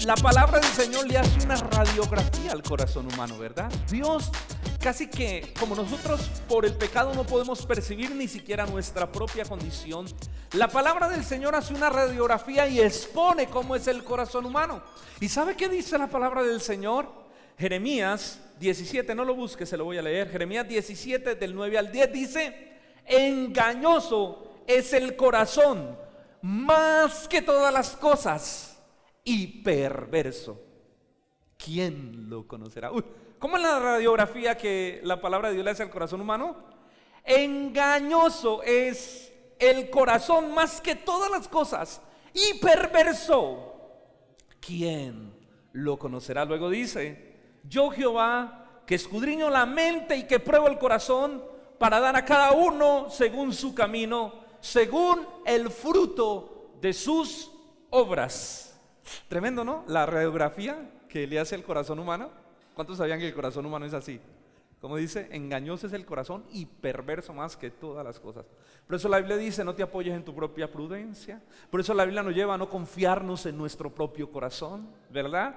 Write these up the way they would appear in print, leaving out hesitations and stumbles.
La palabra del Señor le hace una radiografía al corazón humano, ¿verdad? Dios casi que como nosotros por el pecado no podemos percibir ni siquiera nuestra propia condición, la palabra del Señor hace una radiografía y expone cómo es el corazón humano. ¿Y sabe qué dice la palabra del Señor? Jeremías 17, no lo busque, se lo voy a leer. Jeremías 17 del 9 al 10 dice: engañoso es el corazón más que todas las cosas y perverso. ¿Quién lo conocerá? ¿Cómo es la radiografía que la palabra de Dios le hace al corazón humano? Engañoso es el corazón más que todas las cosas y perverso. ¿Quién lo conocerá? Luego dice: yo Jehová, que escudriño la mente y que pruebo el corazón, para dar a cada uno según su camino, según el fruto de sus obras. Tremendo, ¿no? La radiografía que le hace el corazón humano. ¿Cuántos sabían que el corazón humano es así? Como dice, engañoso es el corazón y perverso más que todas las cosas. Por eso la Biblia dice: no te apoyes en tu propia prudencia. Por eso la Biblia nos lleva a no confiarnos en nuestro propio corazón, ¿verdad?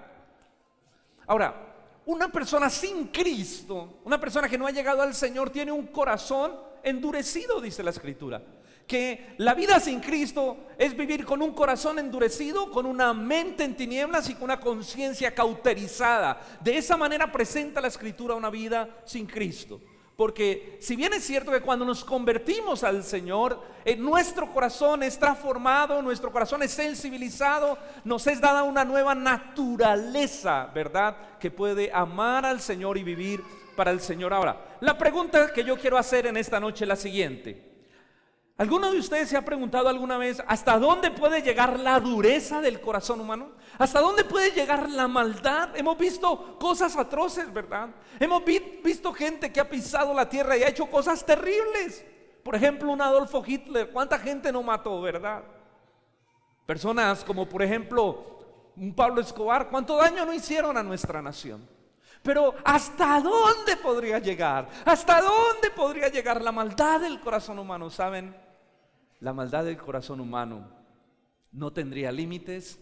Ahora, una persona sin Cristo, una persona que no ha llegado al Señor, tiene un corazón endurecido, dice la Escritura. Que la vida sin Cristo es vivir con un corazón endurecido, con una mente en tinieblas y con una conciencia cauterizada. De esa manera presenta la Escritura una vida sin Cristo. Porque si bien es cierto que cuando nos convertimos al Señor, nuestro corazón es transformado, nuestro corazón es sensibilizado, nos es dada una nueva naturaleza, ¿verdad? Que puede amar al Señor y vivir para el Señor. Ahora, la pregunta que yo quiero hacer en esta noche es la siguiente: ¿alguno de ustedes se ha preguntado alguna vez hasta dónde puede llegar la dureza del corazón humano? ¿Hasta dónde puede llegar la maldad? Hemos visto cosas atroces, ¿verdad? Hemos visto gente que ha pisado la tierra y ha hecho cosas terribles. Por ejemplo, un Adolfo Hitler, ¿cuánta gente no mató, verdad? Personas como por ejemplo un Pablo Escobar, ¿cuánto daño no hicieron a nuestra nación? Pero ¿hasta dónde podría llegar? ¿Hasta dónde podría llegar la maldad del corazón humano? ¿Saben? La maldad del corazón humano no tendría límites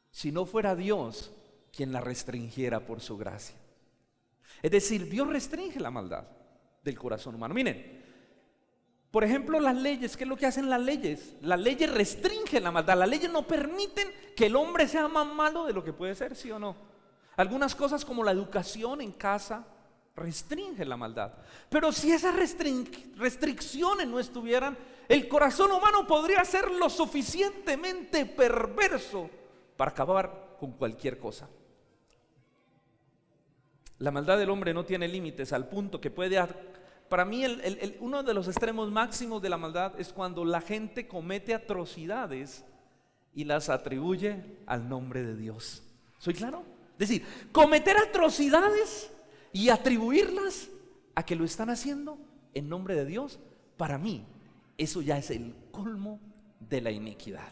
si no fuera Dios quien la restringiera por su gracia. Es decir, Dios restringe la maldad del corazón humano. Miren, por ejemplo, las leyes, ¿qué es lo que hacen las leyes? Las leyes restringen la maldad. Las leyes no permiten que el hombre sea más malo de lo que puede ser, ¿sí o no? Algunas cosas como la educación en casa restringen la maldad. Pero si esas restricciones no estuvieran, el corazón humano podría ser lo suficientemente perverso para acabar con cualquier cosa. La maldad del hombre no tiene límites al punto que puede... Para mí uno de los extremos máximos de la maldad es cuando la gente comete atrocidades y las atribuye al nombre de Dios. ¿Soy claro? Es decir, cometer atrocidades y atribuirlas a que lo están haciendo en nombre de Dios, para mí eso ya es el colmo de la iniquidad.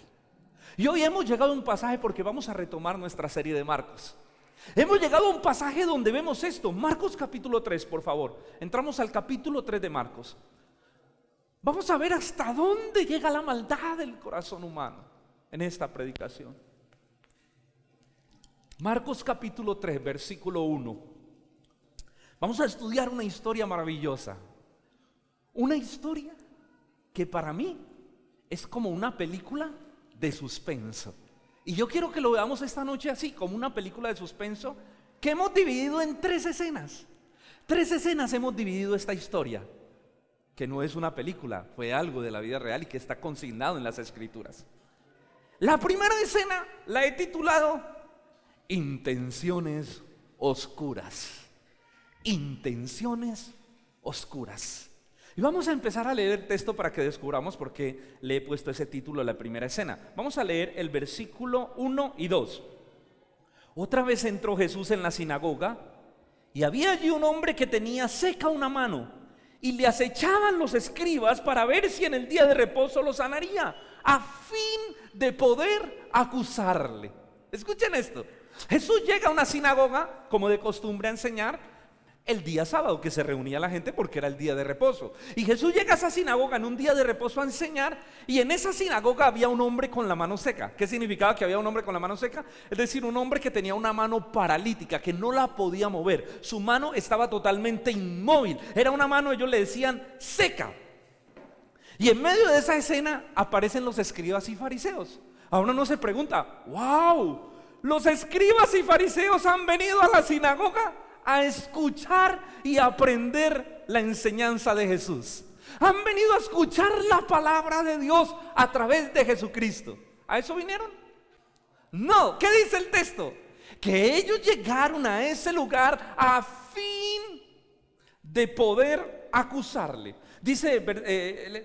Y hoy hemos llegado a un pasaje, porque vamos a retomar nuestra serie de Marcos. Hemos llegado a un pasaje donde vemos esto. Marcos capítulo 3, por favor. Entramos al capítulo 3 de Marcos. Vamos a ver hasta dónde llega la maldad del corazón humano en esta predicación. Marcos capítulo 3, versículo 1. Vamos a estudiar una historia maravillosa. Una historia que para mí es como una película de suspenso. Y yo quiero que lo veamos esta noche así, como una película de suspenso que hemos dividido en 3 escenas. 3 escenas hemos dividido esta historia, que no es una película, fue algo de la vida real y que está consignado en las Escrituras. La primera escena la he titulado Intenciones oscuras. Intenciones oscuras. Y vamos a empezar a leer el texto para que descubramos por qué le he puesto ese título a la primera escena. Vamos a leer el versículo 1 y 2. Otra vez entró Jesús en la sinagoga y había allí un hombre que tenía seca una mano y le acechaban los escribas para ver si en el día de reposo lo sanaría, a fin de poder acusarle. Escuchen esto. Jesús llega a una sinagoga, como de costumbre, a enseñar. el día sábado, que se reunía la gente porque era el día de reposo. Y Jesús llega a esa sinagoga en un día de reposo a enseñar, y en esa sinagoga había un hombre con la mano seca. ¿Qué significaba que había un hombre con la mano seca? Es decir, un hombre que tenía una mano paralítica, que no la podía mover. Su mano estaba totalmente inmóvil. Era una mano, ellos le decían, seca. Y en medio de esa escena aparecen los escribas y fariseos. Ahora uno se pregunta, wow, los escribas y fariseos han venido a la sinagoga a escuchar y aprender la enseñanza de Jesús. Han venido a escuchar la palabra de Dios a través de Jesucristo. ¿A eso vinieron? No, ¿qué dice el texto? Que ellos llegaron a ese lugar a fin de poder acusarle. Dice,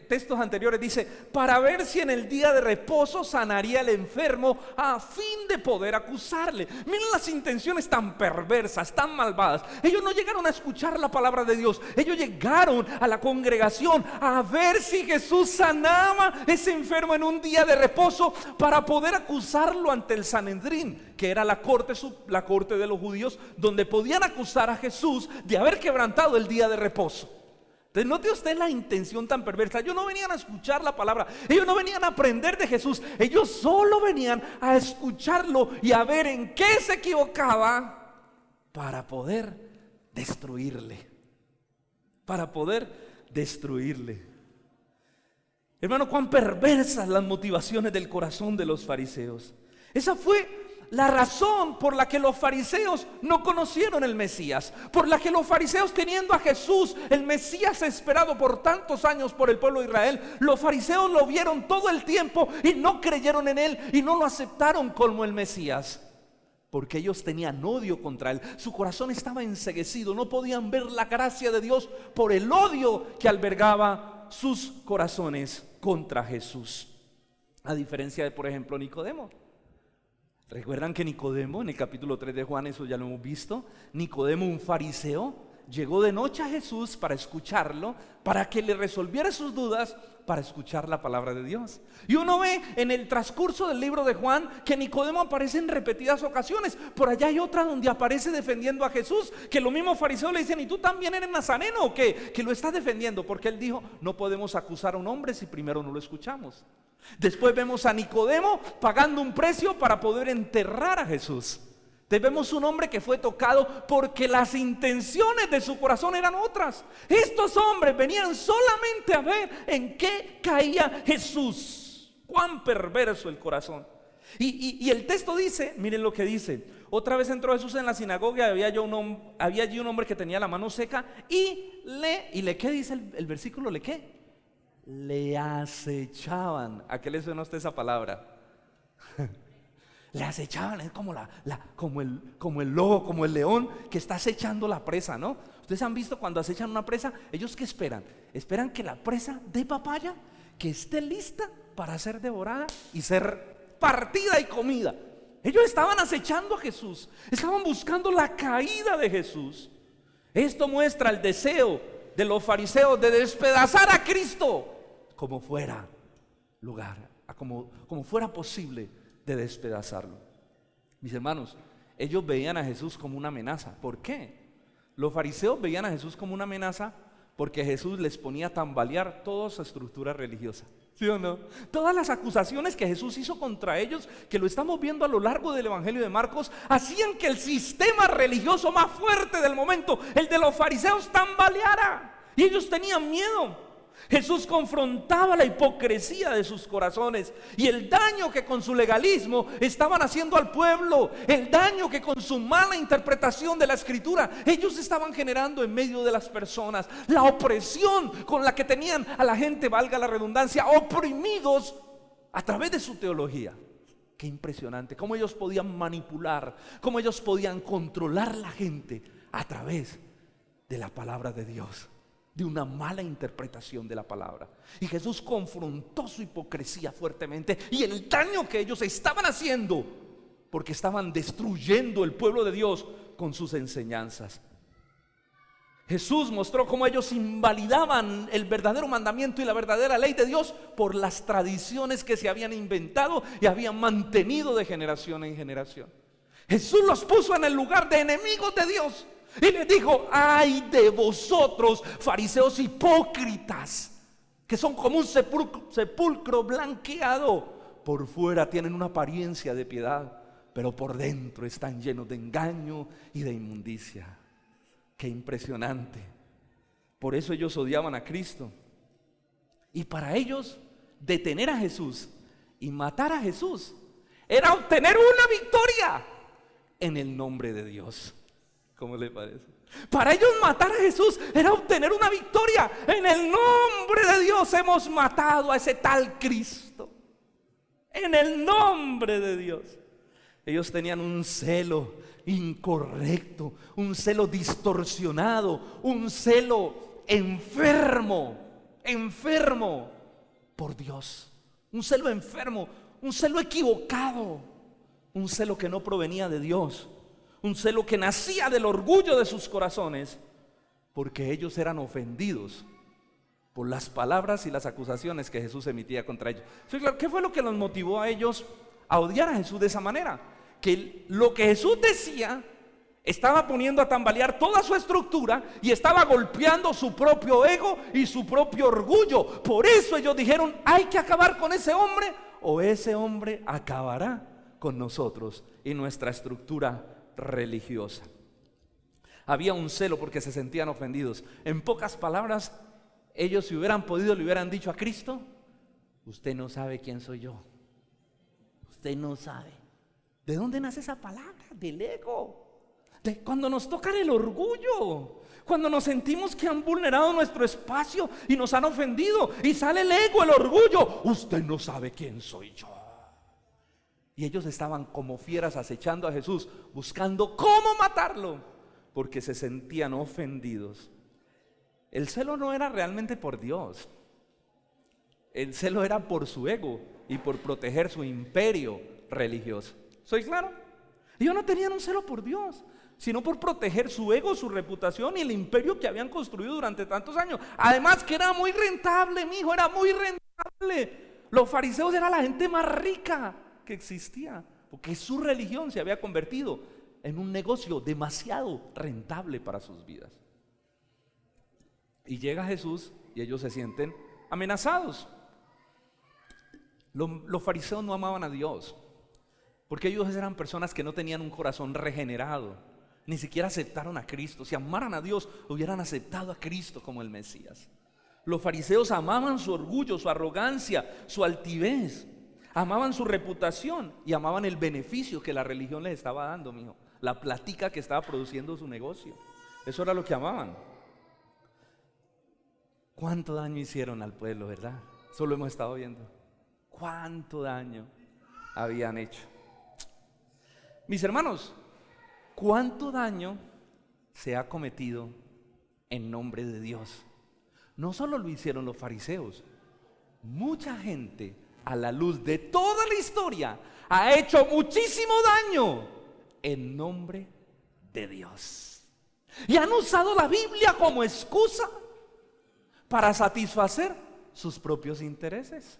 textos anteriores dice, para ver si en el día de reposo sanaría el enfermo a fin de poder acusarle. Miren las intenciones tan perversas, tan malvadas. Ellos no llegaron a escuchar la palabra de Dios. Ellos llegaron a la congregación a ver si Jesús sanaba ese enfermo en un día de reposo para poder acusarlo ante el Sanedrín, que era la corte de los judíos, donde podían acusar a Jesús de haber quebrantado el día de reposo. Entonces note usted la intención tan perversa. Ellos no venían a escuchar la palabra, ellos no venían a aprender de Jesús, ellos solo venían a escucharlo y a ver en qué se equivocaba para poder destruirle. Para poder destruirle. Hermano, cuán perversas las motivaciones del corazón de los fariseos. Esa fue la razón por la que los fariseos no conocieron el Mesías, por la que los fariseos, teniendo a Jesús, el Mesías esperado por tantos años por el pueblo de Israel, los fariseos lo vieron todo el tiempo y no creyeron en él y no lo aceptaron como el Mesías, porque ellos tenían odio contra él. Su corazón estaba enceguecido, no podían ver la gracia de Dios por el odio que albergaba sus corazones contra Jesús. A diferencia de, por ejemplo, Nicodemo. ¿Recuerdan que Nicodemo, en el capítulo 3 de Juan, eso ya lo hemos visto? Nicodemo, un fariseo, llegó de noche a Jesús para escucharlo, para que le resolviera sus dudas, para escuchar la palabra de Dios. Y uno ve en el transcurso del libro de Juan que Nicodemo aparece en repetidas ocasiones. Por allá hay otra donde aparece defendiendo a Jesús, que los mismos fariseos le dicen, ¿y tú también eres nazareno o qué? Que lo estás defendiendo, porque él dijo, no podemos acusar a un hombre si primero no lo escuchamos. Después vemos a Nicodemo pagando un precio para poder enterrar a Jesús. Vemos un hombre que fue tocado porque las intenciones de su corazón eran otras. Estos hombres venían solamente a ver en qué caía Jesús. Cuán perverso el corazón. Y el texto dice, miren lo que dice: otra vez entró Jesús en la sinagoga y había allí un hombre que tenía la mano seca y ¿qué dice el versículo? Le acechaban. ¿A qué le suena a usted esa palabra? Le acechaban, es como como el lobo, como el león que está acechando la presa, ¿no? Ustedes han visto cuando acechan una presa, ¿ellos qué esperan? Esperan que la presa dé papaya, que esté lista para ser devorada y ser partida y comida. Ellos estaban acechando a Jesús, estaban buscando la caída de Jesús. Esto muestra el deseo de los fariseos de despedazar a Cristo como fuera lugar, como fuera posible de despedazarlo. Mis hermanos, ellos veían a Jesús como una amenaza. ¿Por qué? Los fariseos veían a Jesús como una amenaza porque Jesús les ponía a tambalear toda su estructura religiosa. ¿Sí o no? Todas las acusaciones que Jesús hizo contra ellos, que lo estamos viendo a lo largo del Evangelio de Marcos, hacían que el sistema religioso más fuerte del momento, el de los fariseos, tambaleara. Y ellos tenían miedo. Jesús confrontaba la hipocresía de sus corazones y el daño que con su legalismo estaban haciendo al pueblo, el daño que con su mala interpretación de la escritura ellos estaban generando en medio de las personas, la opresión con la que tenían a la gente, valga la redundancia, oprimidos a través de su teología. Qué impresionante, cómo ellos podían manipular, cómo ellos podían controlar la gente a través de la palabra de Dios, de una mala interpretación de la palabra. Y Jesús confrontó su hipocresía fuertemente y el daño que ellos estaban haciendo, porque estaban destruyendo el pueblo de Dios con sus enseñanzas. Jesús mostró cómo ellos invalidaban el verdadero mandamiento y la verdadera ley de Dios por las tradiciones que se habían inventado y habían mantenido de generación en generación. Jesús los puso en el lugar de enemigos de Dios, Y les dijo: ay de vosotros, fariseos hipócritas, que son como un sepulcro blanqueado. Por fuera tienen una apariencia de piedad, pero por dentro están llenos de engaño y de inmundicia. Qué impresionante. Por eso ellos odiaban a Cristo. Y para ellos, detener a Jesús y matar a Jesús era obtener una victoria en el nombre de Dios. ¿Cómo le parece? Para ellos, matar a Jesús era obtener una victoria. En el nombre de Dios hemos matado a ese tal Cristo. En el nombre de Dios. Ellos tenían un celo incorrecto, un celo distorsionado, un celo enfermo por Dios. Un celo enfermo, un celo equivocado, un celo que no provenía de Dios, un celo que nacía del orgullo de sus corazones, porque ellos eran ofendidos por las palabras y las acusaciones que Jesús emitía contra ellos. ¿Qué fue lo que los motivó a ellos a odiar a Jesús de esa manera? Que lo que Jesús decía estaba poniendo a tambalear toda su estructura y estaba golpeando su propio ego y su propio orgullo. Por eso ellos dijeron: hay que acabar con ese hombre, o ese hombre acabará con nosotros y nuestra estructura religiosa. Había un celo porque se sentían ofendidos. En pocas palabras, ellos, si hubieran podido, le hubieran dicho a Cristo: usted no sabe quién soy yo. Usted no sabe. ¿De dónde nace esa palabra? Del ego. Cuando nos toca el orgullo, cuando nos sentimos que han vulnerado nuestro espacio y nos han ofendido, y sale el ego, el orgullo: usted no sabe quién soy yo. Y ellos estaban como fieras acechando a Jesús, buscando cómo matarlo, porque se sentían ofendidos. El celo no era realmente por Dios. El celo era por su ego y por proteger su imperio religioso. ¿Soy claro? Ellos no tenían un celo por Dios, sino por proteger su ego, su reputación y el imperio que habían construido durante tantos años. Además que era muy rentable, mi hijo, era muy rentable. Los fariseos eran la gente más rica que existía, porque su religión se había convertido en un negocio demasiado rentable para sus vidas. Y llega Jesús y ellos se sienten amenazados. Los fariseos no amaban a Dios, porque ellos eran personas que no tenían un corazón regenerado, ni siquiera aceptaron a Cristo. Si amaran a Dios, hubieran aceptado a Cristo como el Mesías. Los fariseos amaban su orgullo, su arrogancia, su altivez, amaban su reputación y amaban el beneficio que la religión les estaba dando, mijo, la platica que estaba produciendo su negocio. Eso era lo que amaban. ¿Cuánto daño hicieron al pueblo, verdad? Eso lo hemos estado viendo. ¿Cuánto daño habían hecho? Mis hermanos, ¿cuánto daño se ha cometido en nombre de Dios? No solo lo hicieron los fariseos, mucha gente a la luz de toda la historia ha hecho muchísimo daño en nombre de Dios. Y han usado la Biblia como excusa para satisfacer sus propios intereses.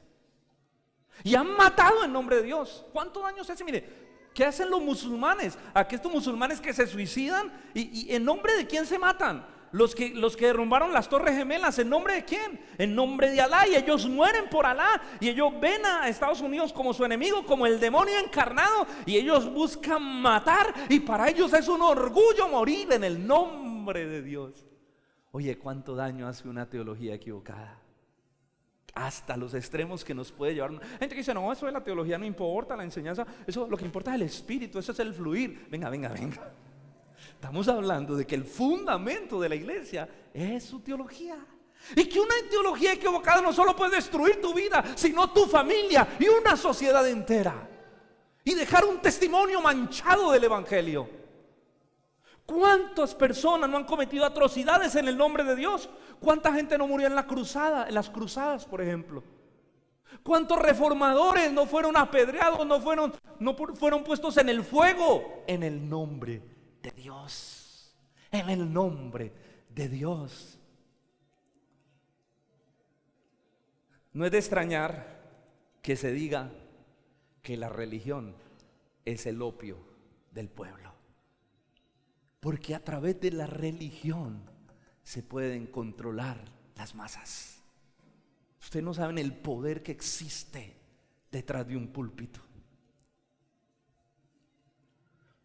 Y han matado en nombre de Dios. ¿Cuánto daño se hace? Mire, ¿qué hacen los musulmanes? Aquí estos musulmanes que se suicidan, y ¿en nombre de quién se matan? Los que derrumbaron las Torres Gemelas, ¿en nombre de quién? En nombre de Alá, y ellos mueren por Alá, y ellos ven a Estados Unidos como su enemigo, como el demonio encarnado, y ellos buscan matar, y para ellos es un orgullo morir en el nombre de Dios. Oye, ¿cuánto daño hace una teología equivocada? Hasta los extremos que nos puede llevar. Gente que dice: no, eso de la teología no importa, la enseñanza, eso lo que importa es el espíritu, eso es el fluir. Venga. Estamos hablando de que el fundamento de la iglesia es su teología. Y que una teología equivocada no solo puede destruir tu vida, sino tu familia y una sociedad entera. Y dejar un testimonio manchado del evangelio. ¿Cuántas personas no han cometido atrocidades en el nombre de Dios? ¿Cuánta gente no murió en las cruzadas, por ejemplo? ¿Cuántos reformadores no fueron apedreados, no fueron puestos en el fuego? En el nombre de Dios. En el nombre de Dios. No es de extrañar que se diga que la religión es el opio del pueblo. Porque a través de la religión se pueden controlar las masas. Ustedes no saben el poder que existe detrás de un púlpito.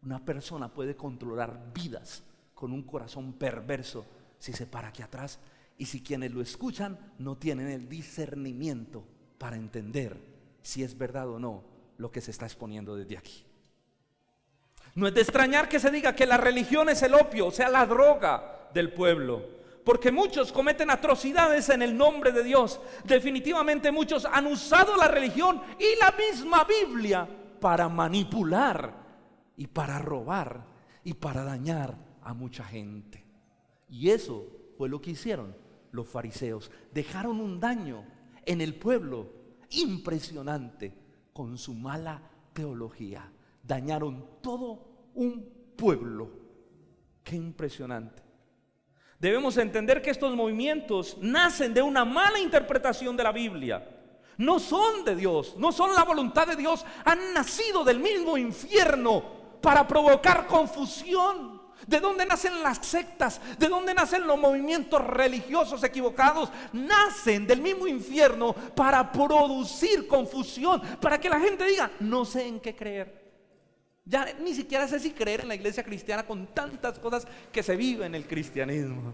Una persona puede controlar vidas con un corazón perverso si se para aquí atrás y si quienes lo escuchan no tienen el discernimiento para entender si es verdad o no lo que se está exponiendo desde aquí. No es de extrañar que se diga que la religión es el opio, o sea, la droga del pueblo, porque muchos cometen atrocidades en el nombre de Dios. Definitivamente muchos han usado la religión y la misma Biblia para manipular y para robar y para dañar a mucha gente. Y eso fue lo que hicieron los fariseos. Dejaron un daño en el pueblo impresionante con su mala teología. Dañaron todo un pueblo. Qué impresionante. Debemos entender que estos movimientos nacen de una mala interpretación de la Biblia. No son de Dios, no son la voluntad de Dios. Han nacido del mismo infierno para provocar confusión. ¿De dónde nacen las sectas? ¿De dónde nacen los movimientos religiosos equivocados? Nacen del mismo infierno para producir confusión, para que la gente diga, no sé en qué creer. Ya ni siquiera sé si creer en la iglesia cristiana con tantas cosas que se vive en el cristianismo.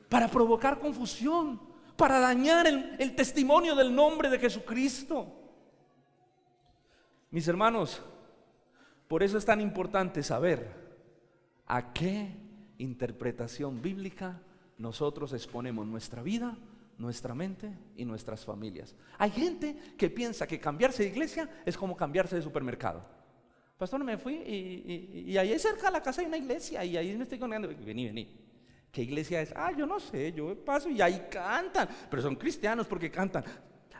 Para provocar confusión, para dañar el testimonio del nombre de Jesucristo. Mis hermanos, por eso es tan importante saber a qué interpretación bíblica nosotros exponemos nuestra vida, nuestra mente y nuestras familias. Hay gente que piensa que cambiarse de iglesia es como cambiarse de supermercado. Pastor, me fui y ahí cerca de la casa hay una iglesia y ahí me estoy conectando. Vení. ¿Qué iglesia es? Yo no sé, yo paso y ahí cantan, pero son cristianos porque cantan.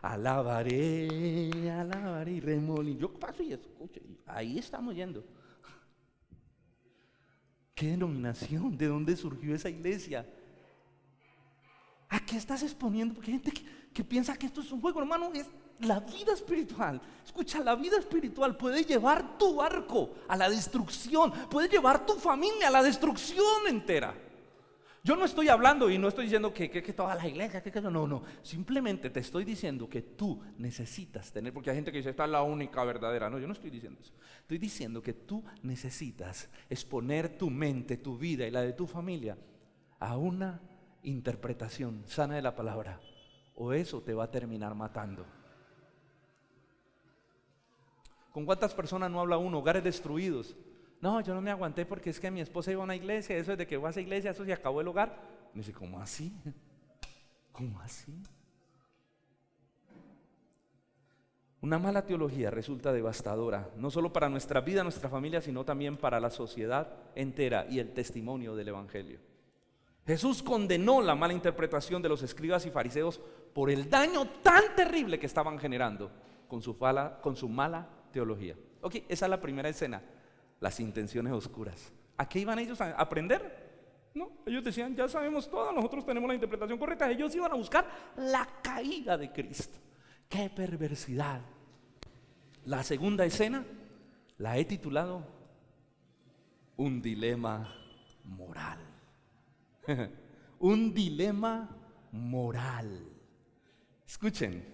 Alabaré y remolín. Yo paso y escucho, y ahí estamos yendo. ¿Qué denominación? ¿De dónde surgió esa iglesia? ¿A qué estás exponiendo? Porque hay gente que piensa que esto es un juego, hermano. Es la vida espiritual. Escucha, la vida espiritual puede llevar tu barco a la destrucción, puede llevar tu familia a la destrucción entera. Yo no estoy hablando y no estoy diciendo que toda la iglesia, no. Simplemente te estoy diciendo que tú necesitas tener, porque hay gente que dice, esta es la única verdadera. No, yo no estoy diciendo eso. Estoy diciendo que tú necesitas exponer tu mente, tu vida y la de tu familia a una interpretación sana de la palabra, o eso te va a terminar matando. ¿Con cuántas personas no habla uno? Hogares destruidos. No, yo no me aguanté porque es que mi esposa iba a una iglesia, eso es de que fue a esa iglesia, eso se acabó el hogar. Me dice, ¿cómo así? ¿Cómo así? Una mala teología resulta devastadora, no solo para nuestra vida, nuestra familia, sino también para la sociedad entera y el testimonio del evangelio. Jesús condenó la mala interpretación de los escribas y fariseos por el daño tan terrible que estaban generando con su mala teología. Ok, esa es la primera escena. Las intenciones oscuras. ¿A qué iban ellos a aprender? No, ellos decían, ya sabemos todo, nosotros tenemos la interpretación correcta. Ellos iban a buscar la caída de Cristo. ¡Qué perversidad! La segunda escena la he titulado Un dilema moral. Un dilema moral. Escuchen.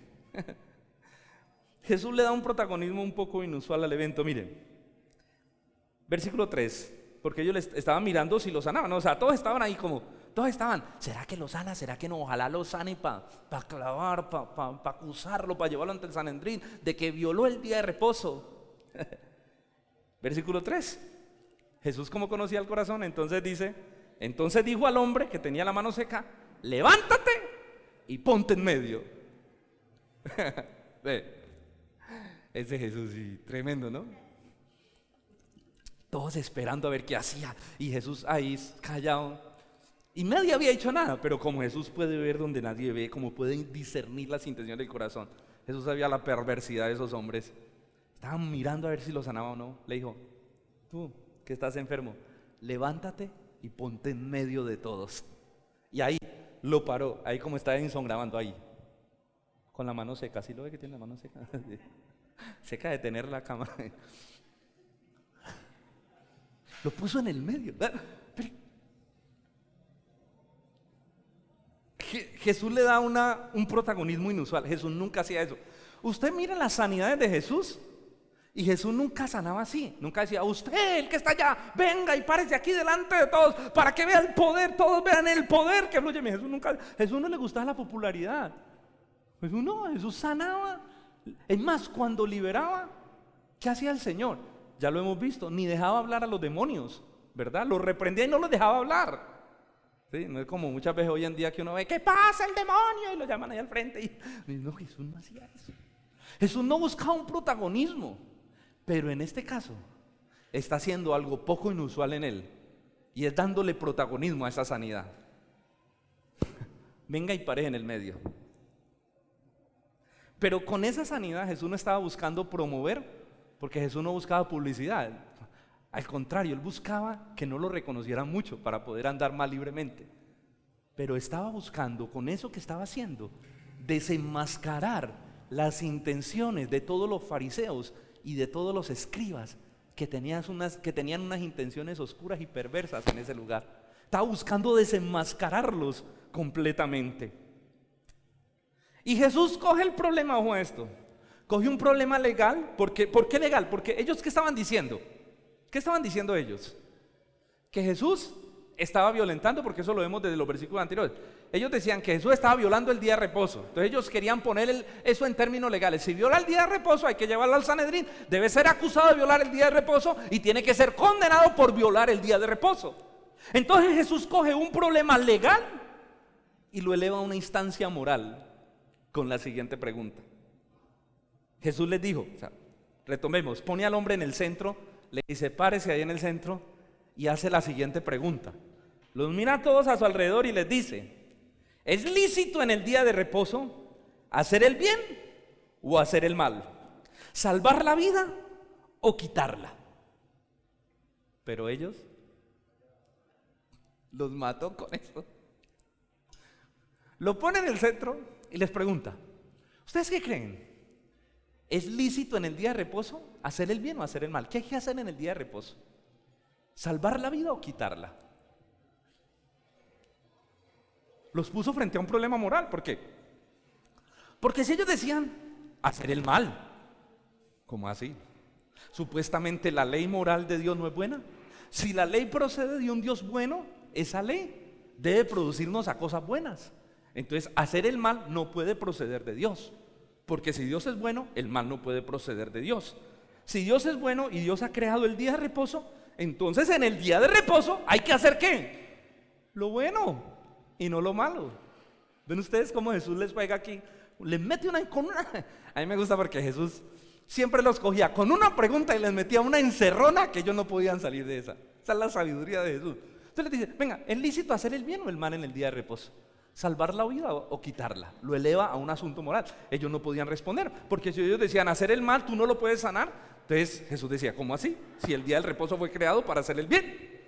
Jesús le da un protagonismo un poco inusual al evento. Miren. Versículo 3, porque ellos les estaban mirando si lo sanaban, o sea, todos estaban ahí como, todos estaban, ¿será que lo sana? ¿Será que no? Ojalá lo sane para clavar, para acusarlo, para llevarlo ante el Sanedrín, de que violó el día de reposo. Versículo 3, Jesús como conocía el corazón, entonces dijo al hombre que tenía la mano seca, levántate y ponte en medio. Ese Jesús, sí, tremendo, ¿no? Todos esperando a ver qué hacía y Jesús ahí callado y nadie había hecho nada, pero como Jesús puede ver donde nadie ve, como puede discernir las intenciones del corazón, Jesús sabía la perversidad de esos hombres. Estaban mirando a ver si lo sanaba o no. Le dijo, tú que estás enfermo, levántate y ponte en medio de todos. Y ahí lo paró, ahí como está Edison grabando ahí con la mano seca. ¿Sí lo ve que tiene la mano seca? Seca de tener la cama. Lo puso en el medio. Jesús le da un protagonismo inusual. Jesús nunca hacía eso. Usted mira las sanidades de Jesús y Jesús nunca sanaba así. Nunca decía, usted, el que está allá, venga y párese aquí delante de todos para que vea el poder, todos vean el poder que fluye. Jesús no le gustaba la popularidad. Jesús sanaba. Es más, cuando liberaba, ¿qué hacía el Señor? Ya lo hemos visto, ni dejaba hablar a los demonios, ¿verdad? Los reprendía y no los dejaba hablar. ¿Sí? No es como muchas veces hoy en día que uno ve, ¿qué pasa el demonio? Y lo llaman ahí al frente. Y no, Jesús no hacía eso. Jesús no buscaba un protagonismo, pero en este caso está haciendo algo poco inusual en él, y es dándole protagonismo a esa sanidad. Venga y pare en el medio. Pero con esa sanidad Jesús no estaba buscando promover, porque Jesús no buscaba publicidad. Al contrario, él buscaba que no lo reconocieran mucho para poder andar más libremente. Pero estaba buscando, con eso que estaba haciendo, desenmascarar las intenciones de todos los fariseos y de todos los escribas que tenían unas intenciones oscuras y perversas en ese lugar. Estaba buscando desenmascararlos completamente. Y Jesús coge el problema, ojo a esto. Coge un problema legal. ¿Por qué legal? Porque ellos, ¿qué estaban diciendo? ¿Qué estaban diciendo ellos? Que Jesús estaba violentando, porque eso lo vemos desde los versículos anteriores. Ellos decían que Jesús estaba violando el día de reposo. Entonces ellos querían poner eso en términos legales. Si viola el día de reposo, hay que llevarlo al Sanedrín. Debe ser acusado de violar el día de reposo y tiene que ser condenado por violar el día de reposo. Entonces Jesús coge un problema legal y lo eleva a una instancia moral con la siguiente pregunta. Jesús les dijo, retomemos, pone al hombre en el centro, le dice, párese ahí en el centro y hace la siguiente pregunta. Los mira a todos a su alrededor y les dice, ¿es lícito en el día de reposo hacer el bien o hacer el mal? ¿Salvar la vida o quitarla? Pero ellos los mató con eso. Lo pone en el centro y les pregunta, ¿ustedes qué creen? ¿Es lícito en el día de reposo hacer el bien o hacer el mal? ¿Qué hay que hacer en el día de reposo? ¿Salvar la vida o quitarla? Los puso frente a un problema moral. ¿Por qué? Porque si ellos decían hacer el mal, ¿cómo así? Supuestamente la ley moral de Dios no es buena. Si la ley procede de un Dios bueno, esa ley debe producirnos a cosas buenas. Entonces hacer el mal no puede proceder de Dios, porque si Dios es bueno, el mal no puede proceder de Dios. Si Dios es bueno y Dios ha creado el día de reposo, entonces en el día de reposo hay que hacer ¿qué? Lo bueno y no lo malo. ¿Ven ustedes cómo Jesús les juega aquí? Les mete una. A mí me gusta porque Jesús siempre los cogía con una pregunta y les metía una encerrona que ellos no podían salir de esa. Esa es la sabiduría de Jesús. Entonces les dice, venga, ¿es lícito hacer el bien o el mal en el día de reposo? ¿Salvar la vida o quitarla? Lo eleva a un asunto moral. Ellos no podían responder, porque si ellos decían hacer el mal, tú no lo puedes sanar. Entonces Jesús decía, ¿cómo así? Si el día del reposo fue creado para hacer el bien.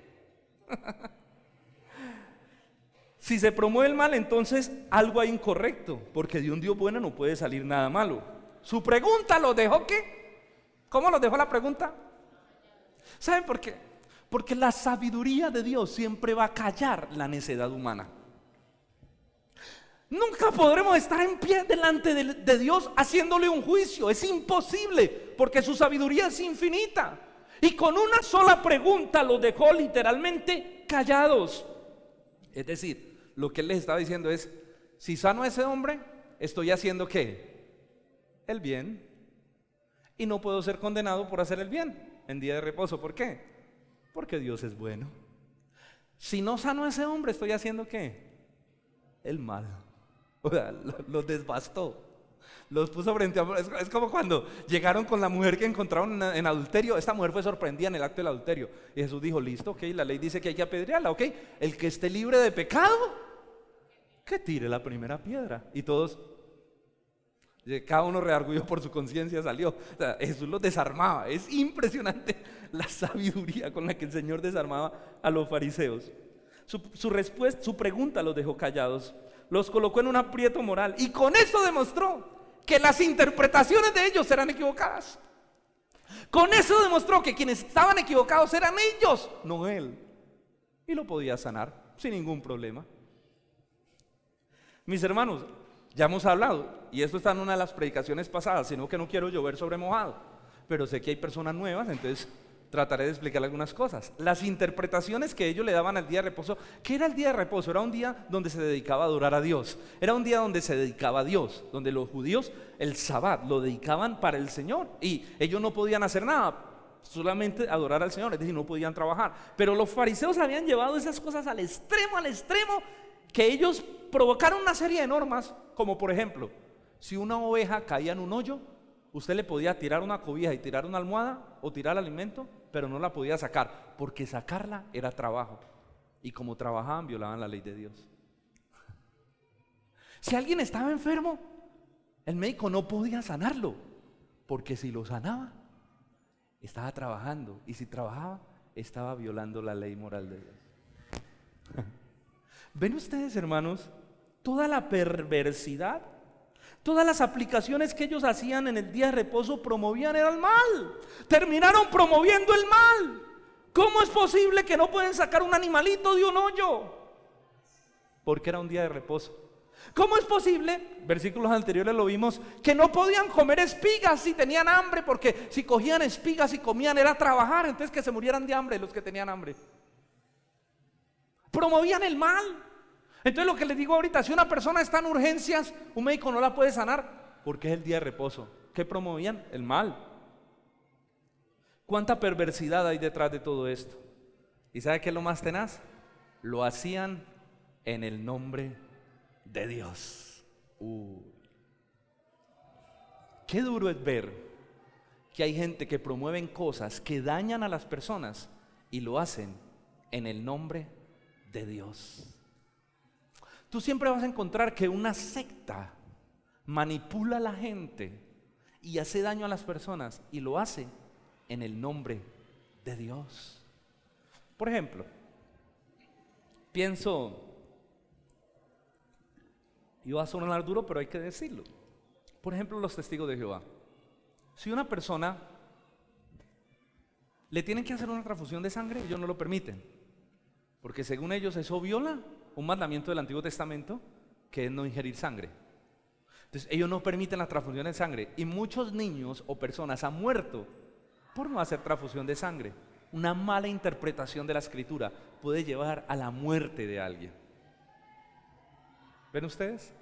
Si se promueve el mal, entonces algo hay incorrecto, porque de un Dios bueno no puede salir nada malo. Su pregunta los dejó ¿qué? ¿Cómo los dejó la pregunta? ¿Saben por qué? Porque la sabiduría de Dios siempre va a callar la necedad humana. Nunca podremos estar en pie delante de Dios haciéndole un juicio. Es imposible, porque su sabiduría es infinita. Y con una sola pregunta los dejó literalmente callados. Es decir, lo que él les estaba diciendo es, si sano a ese hombre, estoy haciendo ¿qué? El bien. Y no puedo ser condenado por hacer el bien en día de reposo. ¿Por qué? Porque Dios es bueno. Si no sano a ese hombre, estoy haciendo ¿qué? El mal. O sea, los desbastó, los puso frente a... Es como cuando llegaron con la mujer que encontraron en adulterio. Esta mujer fue sorprendida en el acto del adulterio y Jesús dijo, listo, ok, la ley dice que hay que apedrearla, ok, el que esté libre de pecado, que tire la primera piedra. Y todos, cada uno redarguyó por su conciencia, salió. O sea, Jesús los desarmaba. Es impresionante la sabiduría con la que el Señor desarmaba a los fariseos. Su respuesta, su pregunta los dejó callados, los colocó en un aprieto moral, y con eso demostró que las interpretaciones de ellos eran equivocadas. Con eso demostró que quienes estaban equivocados eran ellos, no él. Y lo podía sanar sin ningún problema. Mis hermanos, ya hemos hablado, y esto está en una de las predicaciones pasadas, sino que no quiero llover sobre mojado, pero sé que hay personas nuevas, entonces trataré de explicar algunas cosas. Las interpretaciones que ellos le daban al día de reposo. ¿Qué era el día de reposo? Era un día donde se dedicaba a adorar a Dios. Era un día donde se dedicaba a Dios, donde los judíos el Sabbat lo dedicaban para el Señor, y ellos no podían hacer nada, solamente adorar al Señor, es decir, no podían trabajar. Pero los fariseos habían llevado esas cosas al extremo, que ellos provocaron una serie de normas, como por ejemplo, si una oveja caía en un hoyo, usted le podía tirar una cobija y tirar una almohada o tirar alimento, pero no la podía sacar, porque sacarla era trabajo, y como trabajaban, violaban la ley de Dios. Si alguien estaba enfermo, el médico no podía sanarlo, porque si lo sanaba, estaba trabajando, y si trabajaba, estaba violando la ley moral de Dios. ¿Ven ustedes, hermanos, toda la perversidad? Todas las aplicaciones que ellos hacían en el día de reposo promovían el mal. Terminaron promoviendo el mal. ¿Cómo es posible que no pueden sacar un animalito de un hoyo? Porque era un día de reposo. ¿Cómo es posible, versículos anteriores lo vimos, que no podían comer espigas si tenían hambre? Porque si cogían espigas y comían era trabajar, entonces que se murieran de hambre los que tenían hambre. Promovían el mal. Entonces lo que les digo ahorita, si una persona está en urgencias, un médico no la puede sanar porque es el día de reposo. ¿Qué promovían? El mal. ¿Cuánta perversidad hay detrás de todo esto? ¿Y sabe qué es lo más tenaz? Lo hacían en el nombre de Dios. Qué duro es ver que hay gente que promueven cosas que dañan a las personas y lo hacen en el nombre de Dios. Tú siempre vas a encontrar que una secta manipula a la gente y hace daño a las personas, y lo hace en el nombre de Dios. Por ejemplo, pienso, y va a sonar duro, pero hay que decirlo. Por ejemplo, los testigos de Jehová. Si una persona le tienen que hacer una transfusión de sangre, ellos no lo permiten, porque según ellos eso viola un mandamiento del Antiguo Testamento, que es no ingerir sangre. Entonces ellos no permiten la transfusión de sangre, y muchos niños o personas han muerto por no hacer transfusión de sangre. Una mala interpretación de la Escritura puede llevar a la muerte de alguien. ¿Ven ustedes?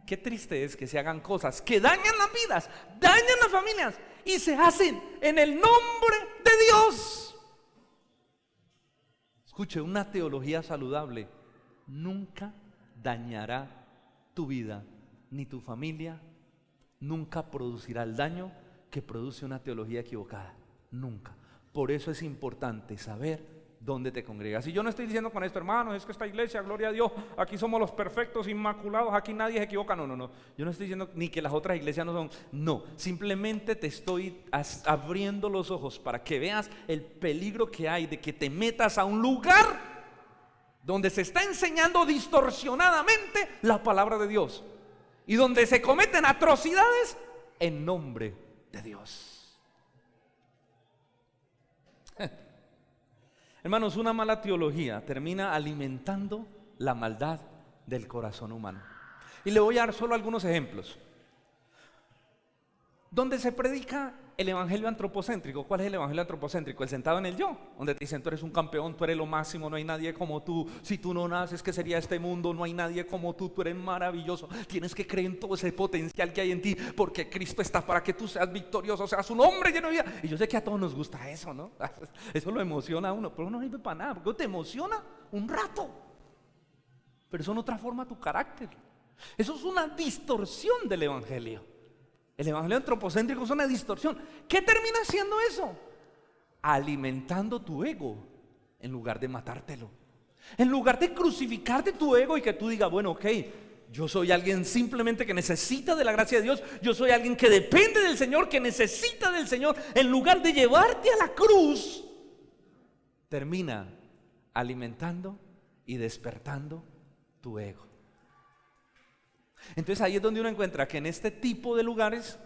Qué triste es que se hagan cosas que dañan las vidas, dañan las familias, y se hacen en el nombre de Dios. Escuche, una teología saludable nunca dañará tu vida ni tu familia, nunca producirá el daño que produce una teología equivocada, nunca. Por eso es importante saber dónde te congregas. Y yo no estoy diciendo con esto, hermanos, es que esta iglesia, gloria a Dios, aquí somos los perfectos, inmaculados, aquí nadie se equivoca. No. Yo no estoy diciendo ni que las otras iglesias no son. No, simplemente te estoy abriendo los ojos para que veas el peligro que hay de que te metas a un lugar donde se está enseñando distorsionadamente la palabra de Dios y donde se cometen atrocidades en nombre de Dios. Hermanos, una mala teología termina alimentando la maldad del corazón humano. Y le voy a dar solo algunos ejemplos. Donde se predica el evangelio antropocéntrico. ¿Cuál es el evangelio antropocéntrico? El sentado en el yo, donde te dicen tú eres un campeón, tú eres lo máximo, no hay nadie como tú. Si tú no naces, ¿qué sería este mundo? No hay nadie como tú eres maravilloso. Tienes que creer en todo ese potencial que hay en ti, porque Cristo está para que tú seas victorioso, seas un hombre lleno de vida. Y yo sé que a todos nos gusta eso, ¿no? Eso lo emociona a uno, pero no sirve para nada, porque te emociona un rato, pero eso no transforma tu carácter. Eso es una distorsión del evangelio. El evangelio antropocéntrico es una distorsión. ¿Qué termina haciendo eso? Alimentando tu ego en lugar de matártelo. En lugar de crucificarte tu ego y que tú digas, bueno, ok, yo soy alguien simplemente que necesita de la gracia de Dios, yo soy alguien que depende del Señor, que necesita del Señor. En lugar de llevarte a la cruz, termina alimentando y despertando tu ego. Entonces ahí es donde uno encuentra que en este tipo de lugares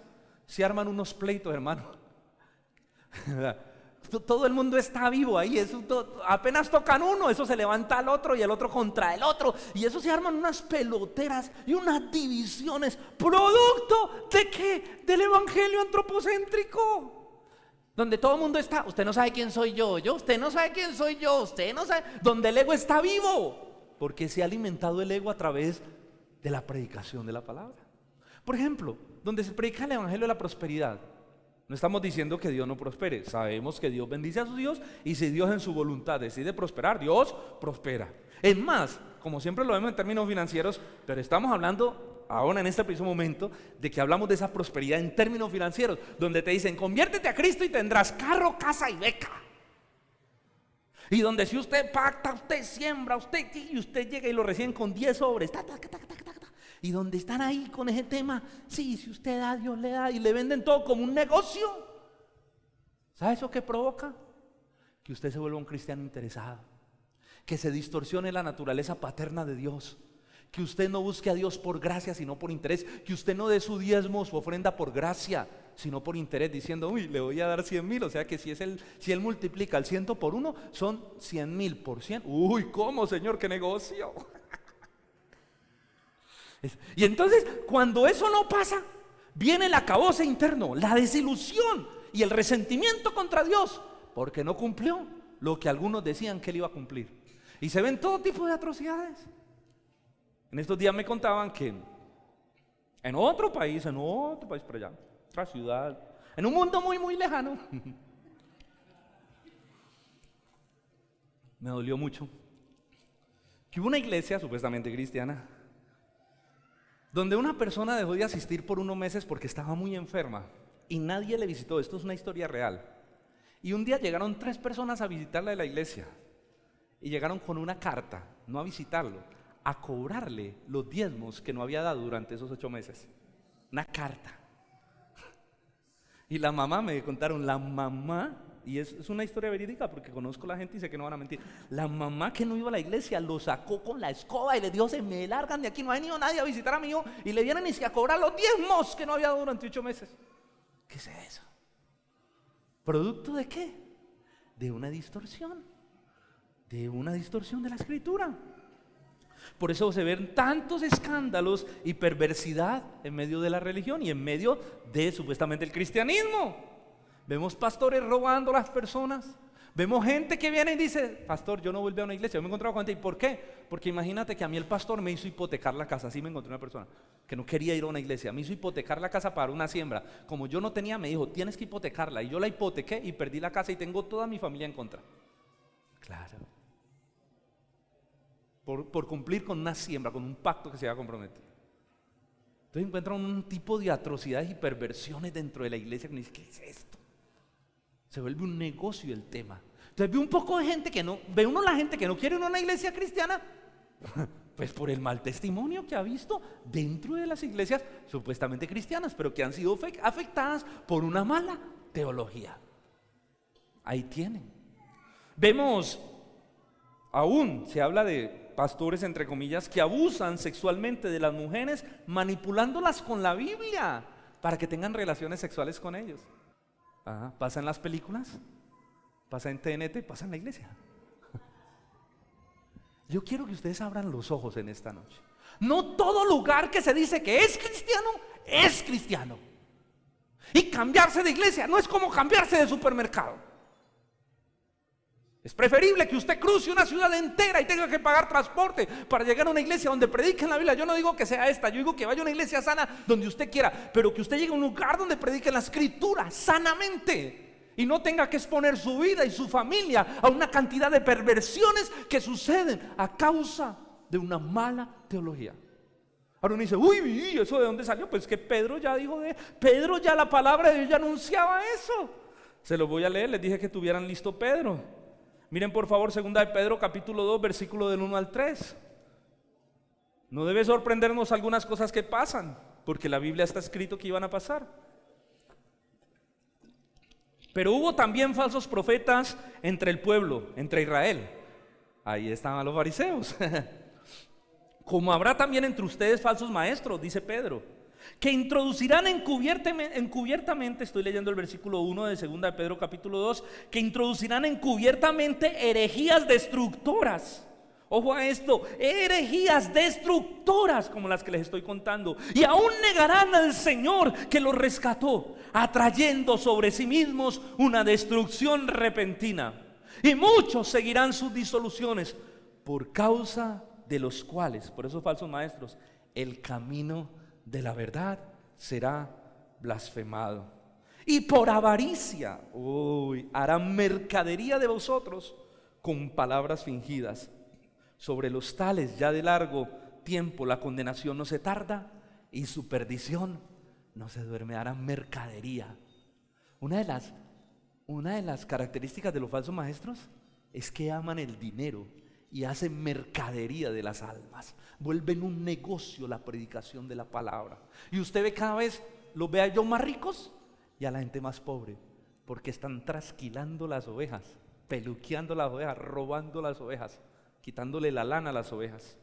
se arman unos pleitos, hermano. Todo el mundo está vivo ahí, apenas tocan uno, eso se levanta al otro y el otro contra el otro, y eso se arman unas peloteras y unas divisiones, producto ¿de qué? Del evangelio antropocéntrico, donde todo el mundo está, usted no sabe quién soy yo, usted no sabe quién soy yo, usted no sabe, donde el ego está vivo, porque se ha alimentado el ego a través de la predicación de la palabra. Por ejemplo, donde se predica el evangelio de la prosperidad, no estamos diciendo que Dios no prospere, sabemos que Dios bendice a sus hijos, y si Dios en su voluntad decide prosperar, Dios prospera. Es más, como siempre lo vemos en términos financieros, pero estamos hablando ahora en este preciso momento de que hablamos de esa prosperidad en términos financieros, donde te dicen conviértete a Cristo y tendrás carro, casa y beca. Y donde si usted pacta, usted siembra, y usted llega y lo reciben con 10 sobres, y donde están ahí con ese tema, sí, si usted da, Dios le da, y le venden todo como un negocio. ¿Sabe eso qué provoca? Que usted se vuelva un cristiano interesado, que se distorsione la naturaleza paterna de Dios, que usted no busque a Dios por gracia sino por interés, que usted no dé su diezmo, su ofrenda por gracia sino por interés, diciendo, uy, le voy a dar 100,000, o sea que si él multiplica el 100 por 1, son 100,000 por 100. Uy, ¿cómo, Señor? ¿Qué negocio? Y entonces, cuando eso no pasa, viene el acabose interno, la desilusión y el resentimiento contra Dios, porque no cumplió lo que algunos decían que él iba a cumplir. Y se ven todo tipo de atrocidades. En estos días me contaban que en otro país por allá, otra ciudad, en un mundo muy, muy lejano, me dolió mucho que hubo una iglesia supuestamente cristiana donde una persona dejó de asistir por unos meses porque estaba muy enferma y nadie le visitó. Esto es una historia real. Y un día llegaron 3 personas a visitarla de la iglesia y llegaron con una carta, no a visitarlo, a cobrarle los diezmos que no había dado durante esos 8 meses. Una carta. Y la mamá, me contaron, la mamá, y es una historia verídica porque conozco a la gente y sé que no van a mentir, la mamá que no iba a la iglesia lo sacó con la escoba y le dijo, se me largan de aquí, no ha venido nadie a visitar a mi hijo, y le vienen a cobrar los diezmos que no había dado durante 8 meses. ¿Qué es eso? ¿Producto de qué? De una distorsión de la escritura. Por eso se ven tantos escándalos y perversidad en medio de la religión y en medio de supuestamente el cristianismo. Vemos pastores robando a las personas. Vemos gente que viene y dice, pastor, yo no vuelvo a una iglesia. Yo me he encontrado con gente. ¿Y por qué? Porque imagínate que a mí el pastor me hizo hipotecar la casa. Así me encontré una persona que no quería ir a una iglesia. Me hizo hipotecar la casa para una siembra. Como yo no tenía, me dijo, tienes que hipotecarla. Y yo la hipotequé y perdí la casa y tengo toda mi familia en contra. Claro. Por cumplir con una siembra, con un pacto que se había comprometido. Entonces encuentran un tipo de atrocidades y perversiones dentro de la iglesia que uno dice, ¿qué es esto? Se vuelve un negocio el tema. Entonces ve un poco de gente que no, ve uno la gente que no quiere una iglesia cristiana, pues por el mal testimonio que ha visto dentro de las iglesias supuestamente cristianas, pero que han sido afectadas por una mala teología. Ahí tienen. Vemos, aún se habla de pastores, entre comillas, que abusan sexualmente de las mujeres, manipulándolas con la Biblia para que tengan relaciones sexuales con ellos. Pasa en las películas, pasa en TNT, pasa en la iglesia. Yo quiero que ustedes abran los ojos en esta noche. No todo lugar que se dice que es cristiano. Y cambiarse de iglesia no es como cambiarse de supermercado. Es preferible que usted cruce una ciudad entera y tenga que pagar transporte para llegar a una iglesia donde prediquen la Biblia. Yo no digo que sea esta, yo digo que vaya a una iglesia sana donde usted quiera, pero que usted llegue a un lugar donde prediquen la escritura sanamente y no tenga que exponer su vida y su familia a una cantidad de perversiones que suceden a causa de una mala teología. Ahora uno dice, uy, ¿eso de dónde salió? Pues que Pedro ya dijo Pedro ya la palabra de Dios ya anunciaba eso. Se lo voy a leer, les dije que tuvieran listo Pedro. Miren por favor 2 de Pedro capítulo 2 versículo del 1 al 3. No debe sorprendernos algunas cosas que pasan, porque la Biblia está escrito que iban a pasar. Pero hubo también falsos profetas entre el pueblo, entre Israel. Ahí estaban los fariseos. Como habrá también entre ustedes falsos maestros, dice Pedro, que introducirán encubiertamente, estoy leyendo el versículo 1 de 2 de Pedro capítulo 2, que introducirán encubiertamente herejías destructoras. Ojo a esto, herejías destructoras como las que les estoy contando, y aún negarán al Señor que los rescató, atrayendo sobre sí mismos una destrucción repentina. Y muchos seguirán sus disoluciones, por causa de los cuales, por esos falsos maestros, el camino de la verdad será blasfemado. Y por avaricia, harán mercadería de vosotros con palabras fingidas. Sobre los tales ya de largo tiempo la condenación no se tarda y su perdición no se duerme. Harán mercadería. Una de las características de los falsos maestros es que aman el dinero y hacen mercadería de las almas. Vuelven un negocio la predicación de la palabra. Y usted ve cada vez, los ve a ellos más ricos y a la gente más pobre, porque están trasquilando las ovejas, peluqueando las ovejas, robando las ovejas, quitándole la lana a las ovejas.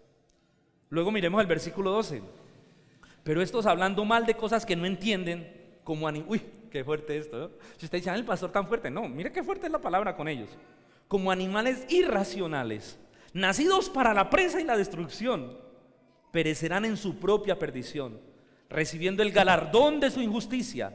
Luego miremos el versículo 12. Pero estos hablando mal de cosas que no entienden, como uy, qué fuerte esto, ¿no? Si usted dice, el pastor tan fuerte, no, mire qué fuerte es la palabra con ellos. Como animales irracionales, nacidos para la presa y la destrucción, perecerán en su propia perdición, recibiendo el galardón de su injusticia,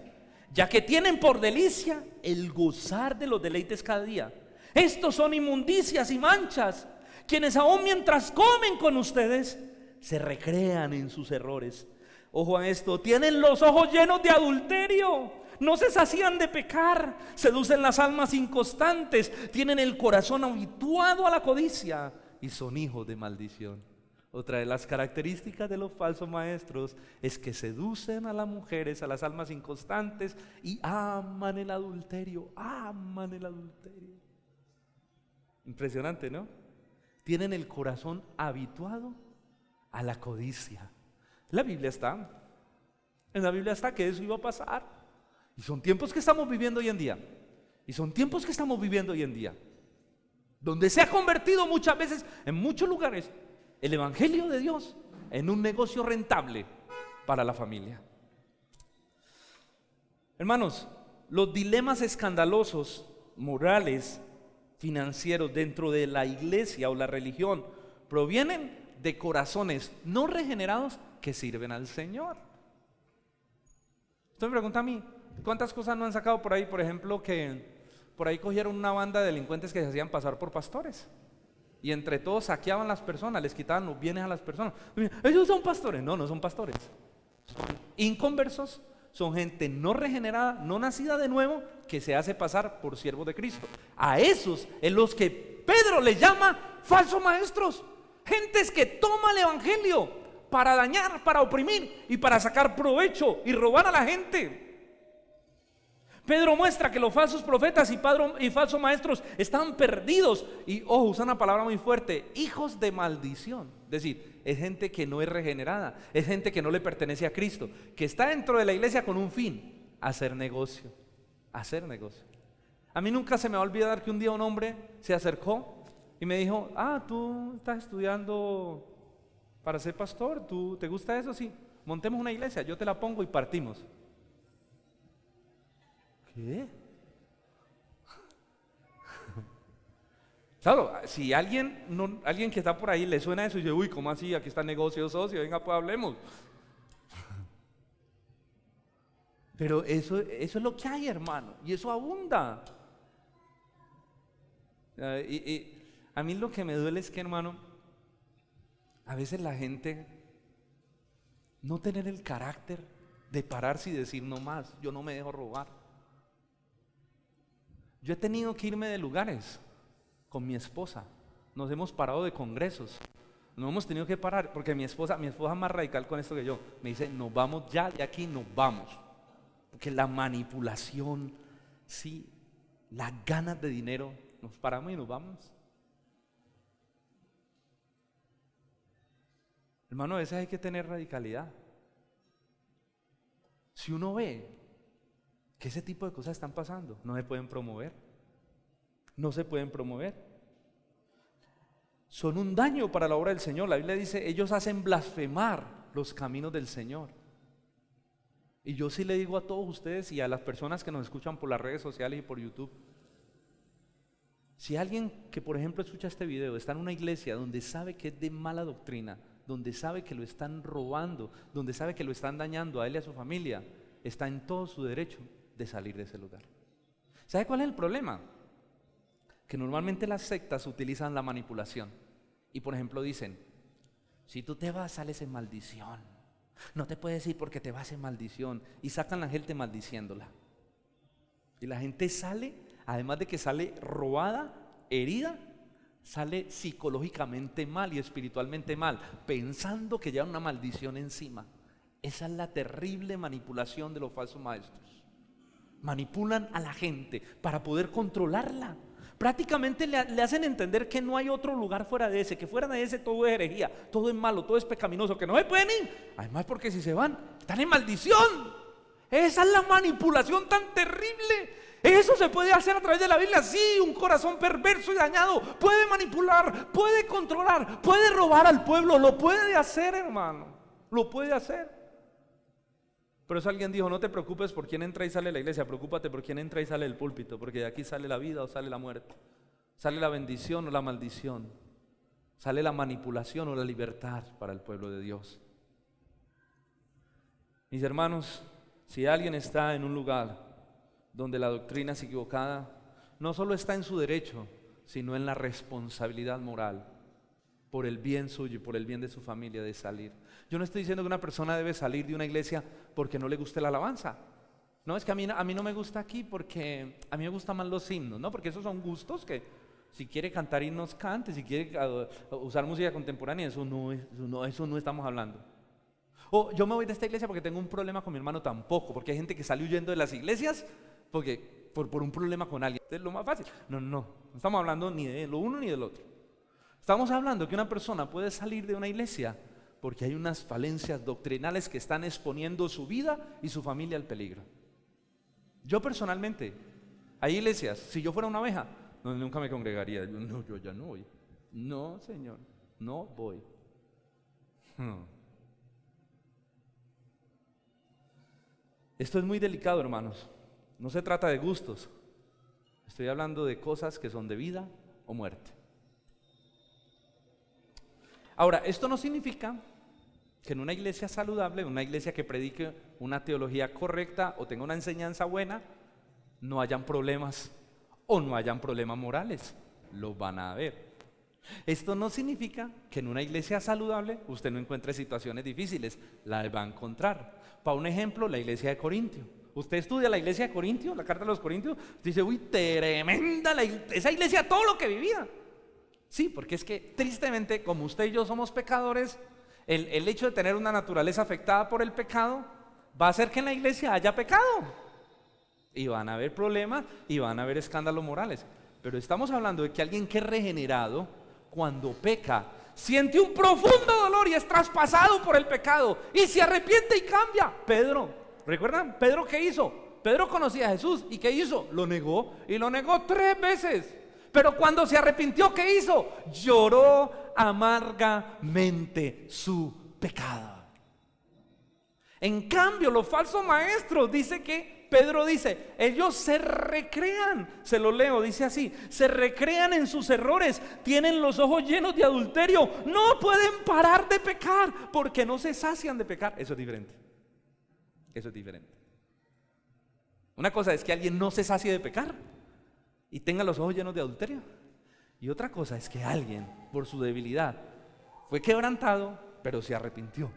ya que tienen por delicia el gozar de los deleites cada día. Estos son inmundicias y manchas, quienes aún mientras comen con ustedes se recrean en sus errores. Ojo a esto, tienen los ojos llenos de adulterio, no se sacían de pecar, seducen las almas inconstantes, tienen el corazón habituado a la codicia y son hijos de maldición. Otra de las características de los falsos maestros es que seducen a las mujeres, a las almas inconstantes, y aman el adulterio, aman el adulterio. Impresionante, ¿no? Tienen el corazón habituado a la codicia. En la Biblia está que eso iba a pasar. Y son tiempos que estamos viviendo hoy en día. Donde se ha convertido muchas veces, en muchos lugares, el evangelio de Dios en un negocio rentable para la familia. Hermanos, los dilemas escandalosos, morales, financieros dentro de la iglesia o la religión provienen de corazones no regenerados que sirven al Señor. Usted me pregunta a mí, ¿cuántas cosas no han sacado por ahí? Por ejemplo, que por ahí cogieron una banda de delincuentes que se hacían pasar por pastores y entre todos saqueaban las personas, les quitaban los bienes a las personas. Ellos son pastores. No, no son pastores, son inconversos. Son gente no regenerada, no nacida de nuevo, que se hace pasar por siervos de Cristo. A esos es los que Pedro les llama falsos maestros. Gentes que toman el evangelio para dañar, para oprimir y para sacar provecho y robar a la gente. Pedro muestra que los falsos profetas y falsos maestros están perdidos. Y ojo, usa una palabra muy fuerte: hijos de maldición. Es decir, es gente que no es regenerada, es gente que no le pertenece a Cristo, que está dentro de la iglesia con un fin: hacer negocio. A mí nunca se me va a olvidar que un día un hombre se acercó y me dijo: tú estás estudiando para ser pastor, ¿te gusta eso? Sí, montemos una iglesia, yo te la pongo y partimos. ¿Qué? Claro, si alguien que está por ahí le suena eso y dice: uy, ¿cómo así? Aquí está el negocio, socio, venga, pues hablemos. Pero eso es lo que hay, hermano, y eso abunda. Y a mí lo que me duele es que, hermano, a veces la gente no tener el carácter de pararse y decir: no más, yo no me dejo robar. Yo he tenido que irme de lugares con mi esposa, nos hemos parado de congresos, nos hemos tenido que parar porque mi esposa es más radical con esto que yo. Me dice: nos vamos ya de aquí, nos vamos. Porque la manipulación, sí, las ganas de dinero, nos paramos y nos vamos. Hermano, a veces hay que tener radicalidad. Si uno ve que ese tipo de cosas están pasando, no se pueden promover. Son un daño para la obra del Señor. La Biblia dice: ellos hacen blasfemar los caminos del Señor. Y yo sí le digo a todos ustedes y a las personas que nos escuchan por las redes sociales y por YouTube, si alguien que por ejemplo escucha este video está en una iglesia donde sabe que es de mala doctrina, donde sabe que lo están robando, donde sabe que lo están dañando a él y a su familia, está en todo su derecho de salir de ese lugar. ¿Sabe cuál es el problema? Que normalmente las sectas utilizan la manipulación y por ejemplo dicen, si tú te vas sales en maldición, no te puedes ir porque te vas en maldición, y sacan a la gente maldiciéndola. Y la gente sale, además de que sale robada, herida, sale psicológicamente mal y espiritualmente mal, pensando que lleva una maldición encima. Esa es la terrible manipulación de los falsos maestros. Manipulan a la gente para poder controlarla. Prácticamente le hacen entender que no hay otro lugar fuera de ese, que fuera de ese todo es herejía, todo es malo, todo es pecaminoso, que no se pueden ir. Además, porque si se van, están en maldición. Esa es la manipulación tan terrible. Eso se puede hacer a través de la Biblia. Sí, un corazón perverso y dañado puede manipular, puede controlar, puede robar al pueblo. Lo puede hacer, hermano, lo puede hacer. Por eso alguien dijo, no te preocupes por quién entra y sale de la iglesia, preocúpate por quién entra y sale del púlpito, porque de aquí sale la vida o sale la muerte, sale la bendición o la maldición, sale la manipulación o la libertad para el pueblo de Dios. Mis hermanos, si alguien está en un lugar donde la doctrina es equivocada, no solo está en su derecho, sino en la responsabilidad moral por el bien suyo y por el bien de su familia de salir. Yo no estoy diciendo que una persona debe salir de una iglesia porque no le guste la alabanza. No, es que a mí no me gusta aquí porque a mí me gustan más los himnos, ¿no? Porque esos son gustos que si quiere cantar himnos cante, si quiere usar música contemporánea, eso no estamos hablando. O yo me voy de esta iglesia porque tengo un problema con mi hermano, tampoco, porque hay gente que sale huyendo de las iglesias porque por un problema con alguien. Es lo más fácil. No estamos hablando ni de lo uno ni del otro. Estamos hablando que una persona puede salir de una iglesia porque hay unas falencias doctrinales que están exponiendo su vida y su familia al peligro. Yo personalmente, hay iglesias, si yo fuera una oveja, nunca me congregaría. Yo ya no voy. No, Señor, no voy. Esto es muy delicado, hermanos. No se trata de gustos. Estoy hablando de cosas que son de vida o muerte. Ahora, esto no significa que en una iglesia saludable, una iglesia que predique una teología correcta o tenga una enseñanza buena, no hayan problemas o no hayan problemas morales. Los van a haber. Esto no significa que en una iglesia saludable usted no encuentre situaciones difíciles. Las va a encontrar. Para un ejemplo, la iglesia de Corintio. Usted estudia la iglesia de Corintio, la carta de los Corintios, dice, uy, tremenda esa iglesia, todo lo que vivía. Sí, porque es que tristemente, como usted y yo somos pecadores, el hecho de tener una naturaleza afectada por el pecado va a hacer que en la iglesia haya pecado. Y van a haber problemas y van a haber escándalos morales. Pero estamos hablando de que alguien que es regenerado, cuando peca, siente un profundo dolor y es traspasado por el pecado y se arrepiente y cambia. Pedro, ¿recuerdan? ¿Pedro qué hizo? Pedro conocía a Jesús y ¿qué hizo? Lo negó y lo negó 3 veces. Pero cuando se arrepintió, ¿qué hizo? Lloró amargamente su pecado. En cambio, los falsos maestros, Pedro dice, ellos se recrean, se lo leo, dice así, se recrean en sus errores, tienen los ojos llenos de adulterio, no pueden parar de pecar porque no se sacian de pecar. Eso es diferente. Eso es diferente. Una cosa es que alguien no se sacie de pecar y tenga los ojos llenos de adulterio. Y otra cosa es que alguien, por su debilidad, fue quebrantado, pero se arrepintió.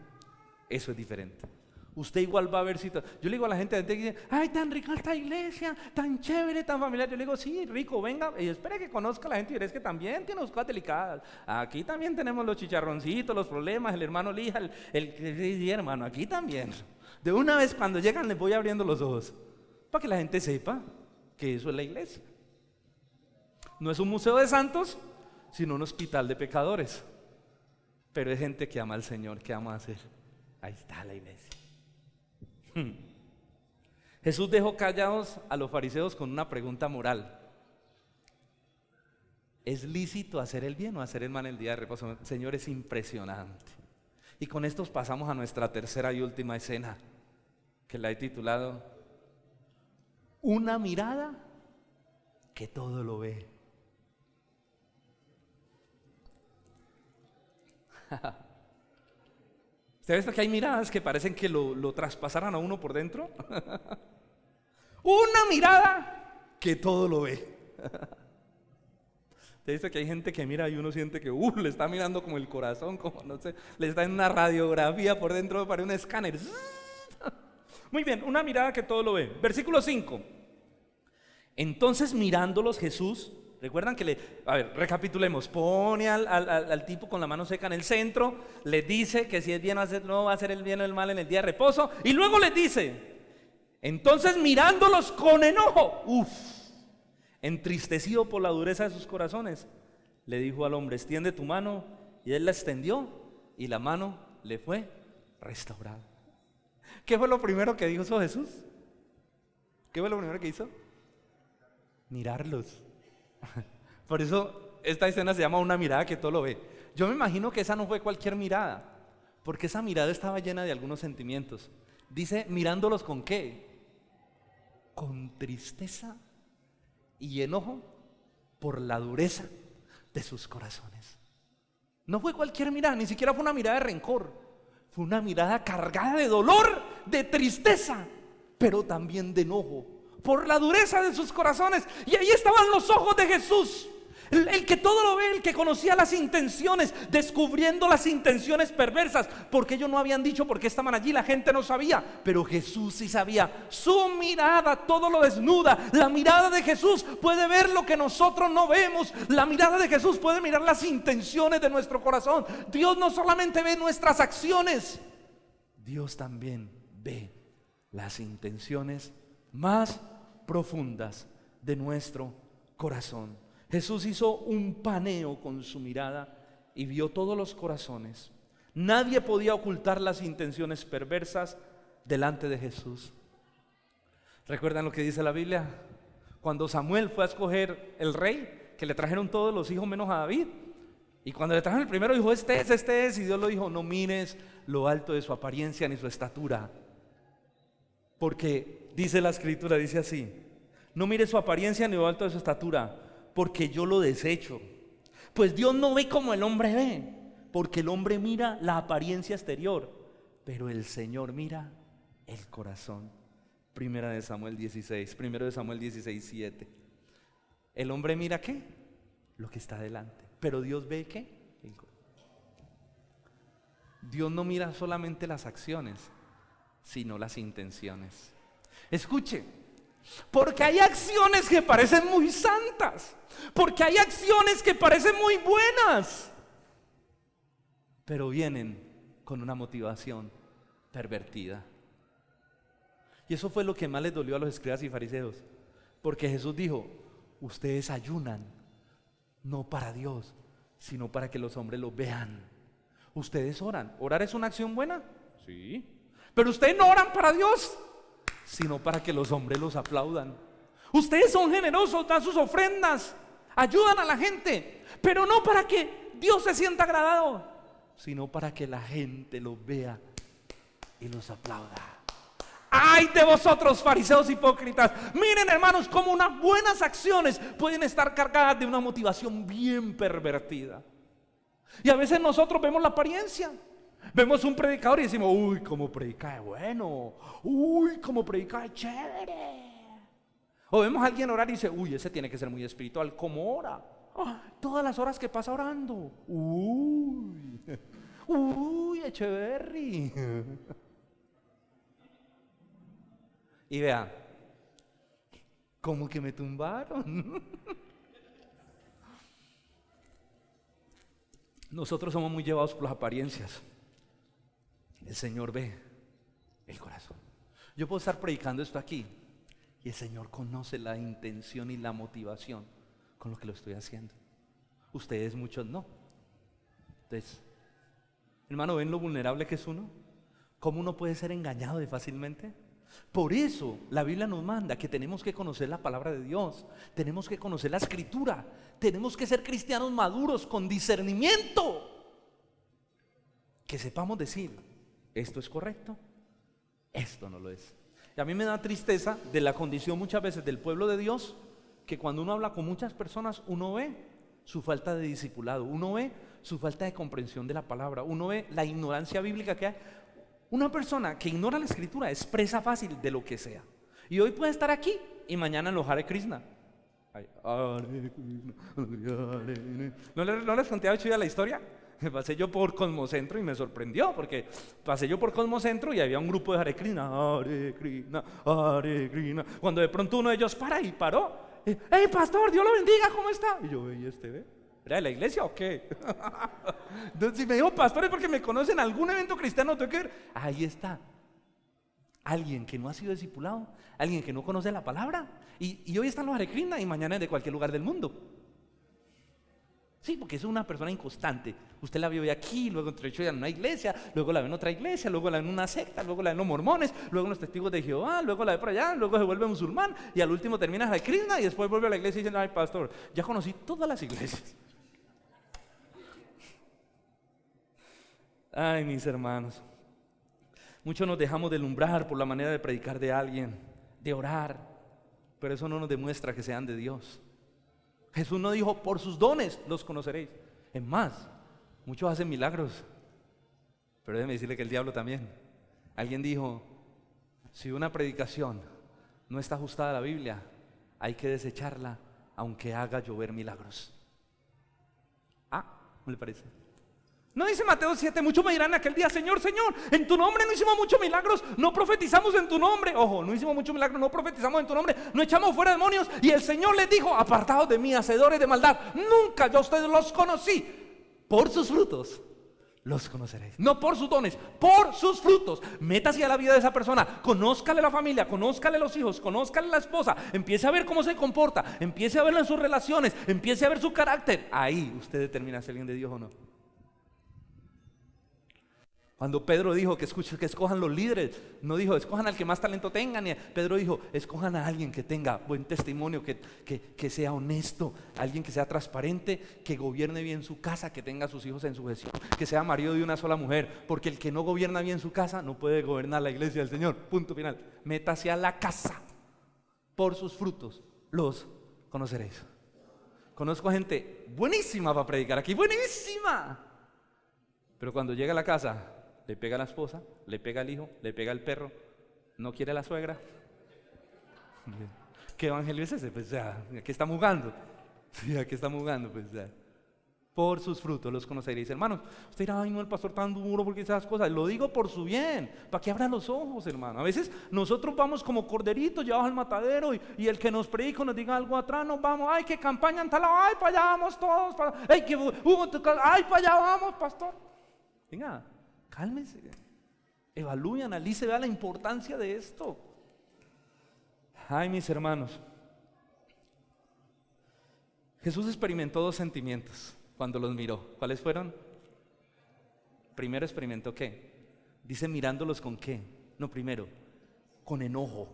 Eso es diferente. Usted igual va a ver situaciones. Yo le digo a la gente que dice, ay, tan rica esta iglesia, tan chévere, tan familiar. Yo le digo, sí, rico, venga, y espere que conozca a la gente y verás que también tiene cosas delicadas. Aquí también tenemos los chicharroncitos, los problemas, el hermano lija, el hermano, aquí también. De una vez cuando llegan les voy abriendo los ojos, para que la gente sepa que eso es la iglesia. No es un museo de santos, sino un hospital de pecadores. Pero es gente que ama al Señor, que ama a hacer. Ahí está la iglesia. Jesús dejó callados a los fariseos con una pregunta moral. ¿Es lícito hacer el bien o hacer el mal el día de reposo? Señor, es impresionante. Y con esto pasamos a nuestra tercera y última escena, que la he titulado Una mirada que todo lo ve. ¿Usted ha visto que hay miradas que parecen que lo traspasaran a uno por dentro? Una mirada que todo lo ve. ¿Usted ha visto que hay gente que mira y uno siente que le está mirando como el corazón, como no sé, le está en una radiografía por dentro para un escáner? Muy bien, una mirada que todo lo ve. Versículo 5. Entonces mirándolos Jesús, recuerdan que recapitulemos, pone al tipo con la mano seca en el centro, le dice que si es bien no va a hacer el bien o el mal en el día de reposo, y luego les dice, entonces mirándolos con enojo, entristecido por la dureza de sus corazones, le dijo al hombre, extiende tu mano, y él la extendió, y la mano le fue restaurada. ¿Qué fue lo primero que dijo Jesús? ¿Qué fue lo primero que hizo? Mirarlos. Por eso esta escena se llama una mirada que todo lo ve. Yo me imagino que esa no fue cualquier mirada, porque esa mirada estaba llena de algunos sentimientos. Dice, mirándolos ¿con qué? Con tristeza y enojo por la dureza de sus corazones. No fue cualquier mirada, ni siquiera fue una mirada de rencor. Fue una mirada cargada de dolor, de tristeza, pero también de enojo por la dureza de sus corazones. Y ahí estaban los ojos de Jesús, el que todo lo ve, el que conocía las intenciones, descubriendo las intenciones perversas, porque ellos no habían dicho por qué estaban allí, la gente no sabía, pero Jesús sí sabía. Su mirada todo lo desnuda. La mirada de Jesús puede ver lo que nosotros no vemos. La mirada de Jesús puede mirar las intenciones de nuestro corazón. Dios no solamente ve nuestras acciones, Dios también ve las intenciones más profundas de nuestro corazón. Jesús hizo un paneo con su mirada y vio todos los corazones. Nadie podía ocultar las intenciones perversas delante de Jesús. ¿Recuerdan lo que dice la Biblia? Cuando Samuel fue a escoger el rey, que le trajeron todos los hijos menos a David, y cuando le trajeron el primero dijo, este es, y Dios lo dijo, no mires lo alto de su apariencia ni su estatura, porque dice la escritura, dice así, no mires su apariencia ni lo alto de su estatura, porque yo lo desecho. Pues Dios no ve como el hombre ve, porque el hombre mira la apariencia exterior, pero el Señor mira el corazón. Primero de Samuel 16, 7. El hombre mira ¿qué? Lo que está delante, pero Dios ve ¿qué? El corazón. Dios no mira solamente las acciones, sino las intenciones. Escuche, porque hay acciones que parecen muy santas, porque hay acciones que parecen muy buenas, pero vienen con una motivación pervertida. Y eso fue lo que más les dolió a los escribas y fariseos, porque Jesús dijo, ustedes ayunan no para Dios, sino para que los hombres lo vean. Ustedes oran. ¿Orar es una acción buena? Sí. Pero ustedes no oran para Dios, sino para que los hombres los aplaudan. Ustedes son generosos, dan sus ofrendas, ayudan a la gente, pero no para que Dios se sienta agradado, sino para que la gente los vea y los aplauda. ¡Ay de vosotros, fariseos hipócritas! Miren, hermanos, cómo unas buenas acciones pueden estar cargadas de una motivación bien pervertida. Y a veces nosotros vemos la apariencia. Vemos un predicador y decimos, uy, cómo predica de bueno, uy, cómo predica de chévere. O vemos a alguien orar y dice, uy, ese tiene que ser muy espiritual, ¿cómo ora? Todas las horas que pasa orando, uy, Echeverry. Y vea, como que me tumbaron. Nosotros somos muy llevados por las apariencias. El Señor ve el corazón. Yo puedo estar predicando esto aquí y el Señor conoce la intención y la motivación con lo que lo estoy haciendo. Ustedes muchos no. Entonces, hermano, ¿ven lo vulnerable que es uno? ¿Cómo uno puede ser engañado de fácilmente? Por eso la Biblia nos manda que tenemos que conocer la palabra de Dios, tenemos que conocer la escritura, tenemos que ser cristianos maduros con discernimiento, que sepamos decir, esto es correcto, esto no lo es. Y a mí me da tristeza de la condición muchas veces del pueblo de Dios, que cuando uno habla con muchas personas, uno ve su falta de discipulado, uno ve su falta de comprensión de la palabra, uno ve la ignorancia bíblica que hay. Una persona que ignora la escritura es presa fácil de lo que sea. Y hoy puede estar aquí y mañana en los Hare Krishna. Ay, Hare Krishna, Hare Krishna. ¿No les conté a la historia? Pasé yo por Cosmocentro y me sorprendió, porque pasé yo por Cosmocentro y había un grupo de Hare Krishna, Hare Krishna, Hare Krishna. Cuando de pronto uno de ellos para y paró. ¡Hey, pastor, Dios lo bendiga! ¿Cómo está? Y yo, ¿y este ve? ¿Era de la iglesia o qué? Entonces, si me dijo pastor es porque me conocen en algún evento cristiano, tengo que ver. Ahí está. Alguien que no ha sido discipulado, alguien que no conoce la palabra. Y hoy están los Hare Krishna y mañana es de cualquier lugar del mundo. Sí, porque es una persona inconstante. Usted la vio aquí, luego entrechó en una iglesia, luego la ve en otra iglesia, luego la ve en una secta, luego la ve en los mormones, luego en los testigos de Jehová, luego la ve por allá, luego se vuelve musulmán y al último termina Hare Krishna y después vuelve a la iglesia y dice, ay pastor, ya conocí todas las iglesias. Ay, mis hermanos, muchos nos dejamos deslumbrar por la manera de predicar de alguien, de orar, pero eso no nos demuestra que sean de Dios. Jesús no dijo, por sus dones los conoceréis. Es más, muchos hacen milagros, pero déjeme decirle que el diablo también. Alguien dijo, si una predicación no está ajustada a la Biblia, hay que desecharla aunque haga llover milagros. ¿No le parece? ¿No dice Mateo 7? Muchos me dirán aquel día, Señor, Señor, en tu nombre no hicimos muchos milagros, no profetizamos en tu nombre. Ojo, no hicimos muchos milagros, no profetizamos en tu nombre, no echamos fuera demonios. Y el Señor les dijo, apartados de mí, hacedores de maldad, nunca yo a ustedes los conocí. Por sus frutos los conoceréis. No por sus dones, por sus frutos. Métase a la vida de esa persona, conózcale la familia, conózcale los hijos, conózcale la esposa, empiece a ver cómo se comporta, empiece a verlo en sus relaciones, empiece a ver su carácter. Ahí usted determina si alguien de Dios o no. Cuando Pedro dijo que escojan los líderes, no dijo escojan al que más talento tengan. Pedro dijo escojan a alguien que tenga buen testimonio, que sea honesto, alguien que sea transparente, que gobierne bien su casa, que tenga a sus hijos en sujeción, que sea marido de una sola mujer, porque el que no gobierna bien su casa no puede gobernar la iglesia del Señor. Punto final. Métase a la casa, por sus frutos los conoceréis. Conozco gente buenísima para predicar aquí, buenísima, pero cuando llega a la casa le pega a la esposa, le pega al hijo, le pega al perro, no quiere a la suegra. ¿Qué evangelio es ese? Pues ya, aquí estamos jugando. Sí, aquí estamos jugando, pues ya. Por sus frutos los conoceréis, hermanos. Usted dirá, ay no, el pastor tan duro porque esas cosas. Lo digo por su bien, para que abran los ojos, hermano. A veces nosotros vamos como corderitos llevados al matadero y el que nos predica nos diga algo atrás, nos vamos, ay que campaña en tal lado, ay para allá vamos todos, ay que ay para allá vamos, pastor. Venga, cálmese, evalúe, analice, vea la importancia de esto. Ay, mis hermanos, Jesús experimentó dos sentimientos cuando los miró. ¿Cuáles fueron? Primero experimentó ¿qué? Dice mirándolos con ¿qué? No, primero, con enojo.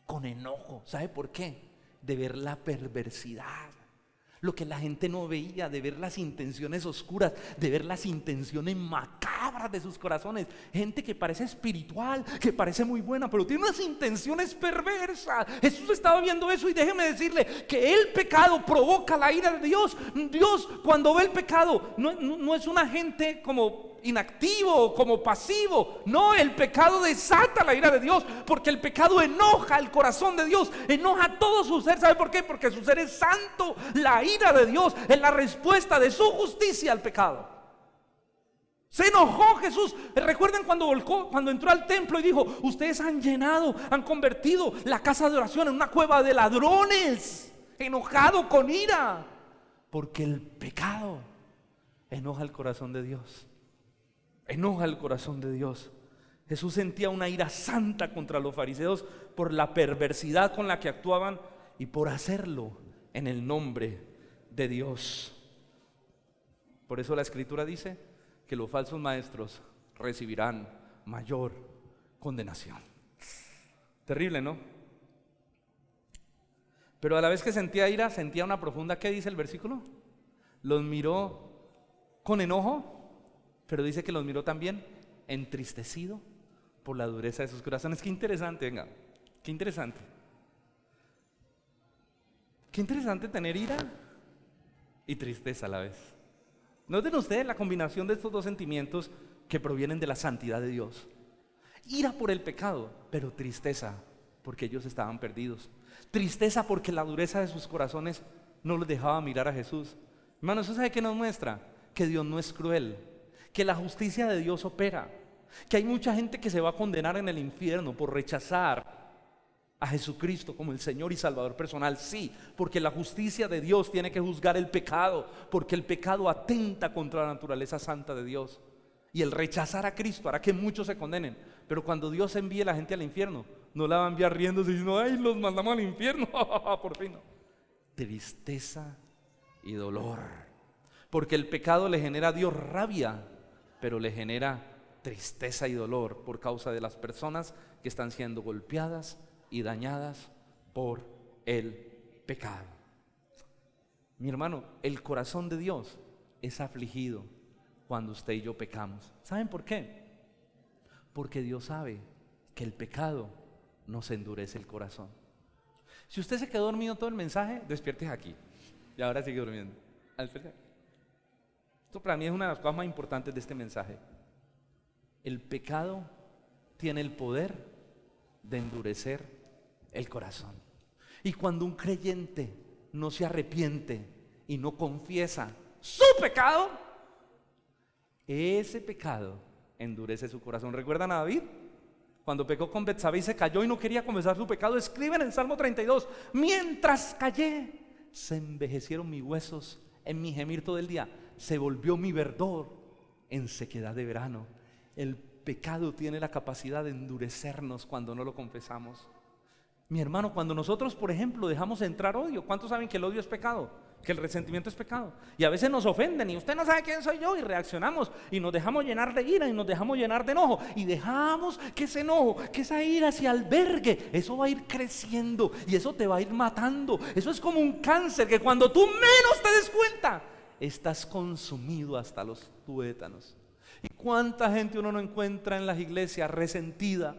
Con enojo. ¿Sabe por qué? De ver la perversidad. Lo que la gente no veía, de ver las intenciones oscuras, de ver las intenciones macabras de sus corazones. Gente que parece espiritual, que parece muy buena, pero tiene unas intenciones perversas. Jesús estaba viendo eso y déjeme decirle que el pecado provoca la ira de Dios. Dios cuando ve el pecado no es un agente como inactivo, como pasivo. No, el pecado desata la ira de Dios, porque el pecado enoja el corazón de Dios, enoja todo su ser. ¿Sabe por qué? Porque su ser es santo. La ira de Dios es la respuesta de su justicia al pecado. Se enojó Jesús. Recuerden cuando entró al templo y dijo: ustedes han llenado, han convertido la casa de oración en una cueva de ladrones. Enojado con ira, porque el pecado enoja el corazón de Dios. Enoja el corazón de Dios. Jesús sentía una ira santa contra los fariseos por la perversidad con la que actuaban y por hacerlo en el nombre de Dios. Por eso la Escritura dice que los falsos maestros recibirán mayor condenación. Terrible, ¿no? Pero a la vez que sentía ira, sentía una profunda, ¿qué dice el versículo? Los miró con enojo, pero dice que los miró también entristecido por la dureza de sus corazones. Qué interesante, venga, qué interesante. Qué interesante tener ira y tristeza a la vez. Noten ustedes la combinación de estos dos sentimientos que provienen de la santidad de Dios. Ira por el pecado, pero tristeza porque ellos estaban perdidos. Tristeza porque la dureza de sus corazones no los dejaba mirar a Jesús. Hermano, ¿eso sabe qué nos muestra? Que Dios no es cruel, que la justicia de Dios opera, que hay mucha gente que se va a condenar en el infierno por rechazar a Jesucristo como el Señor y Salvador personal. Sí, porque la justicia de Dios tiene que juzgar el pecado, porque el pecado atenta contra la naturaleza santa de Dios. Y el rechazar a Cristo hará que muchos se condenen. Pero cuando Dios envíe a la gente al infierno, no la va a enviar riéndose diciendo, ay, los mandamos al infierno, por fin no. Tristeza y dolor, porque el pecado le genera a Dios rabia, pero le genera tristeza y dolor por causa de las personas que están siendo golpeadas y dañadas por el pecado. Mi hermano, el corazón de Dios es afligido cuando usted y yo pecamos. ¿Saben por qué? Porque Dios sabe que el pecado nos endurece el corazón. Si usted se quedó dormido todo el mensaje, despierte aquí. Y ahora sigue durmiendo. Esto para mí es una de las cosas más importantes de este mensaje. El pecado tiene el poder de endurecer el corazón. Y cuando un creyente no se arrepiente y no confiesa su pecado, ese pecado endurece su corazón. ¿Recuerdan a David? Cuando pecó con Betsabé y se cayó y no quería confesar su pecado, escriben en Salmo 32, mientras callé, se envejecieron mis huesos en mi gemir todo el día, se volvió mi verdor en sequedad de verano. El pecado tiene la capacidad de endurecernos cuando no lo confesamos. Mi hermano, cuando nosotros, por ejemplo, dejamos entrar odio, ¿cuántos saben que el odio es pecado? Que el resentimiento es pecado. Y a veces nos ofenden y usted no sabe quién soy yo, y reaccionamos y nos dejamos llenar de ira y nos dejamos llenar de enojo y dejamos que ese enojo, que esa ira se albergue. Eso va a ir creciendo y eso te va a ir matando. Eso es como un cáncer que cuando tú menos te des cuenta, estás consumido hasta los tuétanos. ¿Y cuánta gente uno no encuentra en las iglesias resentida?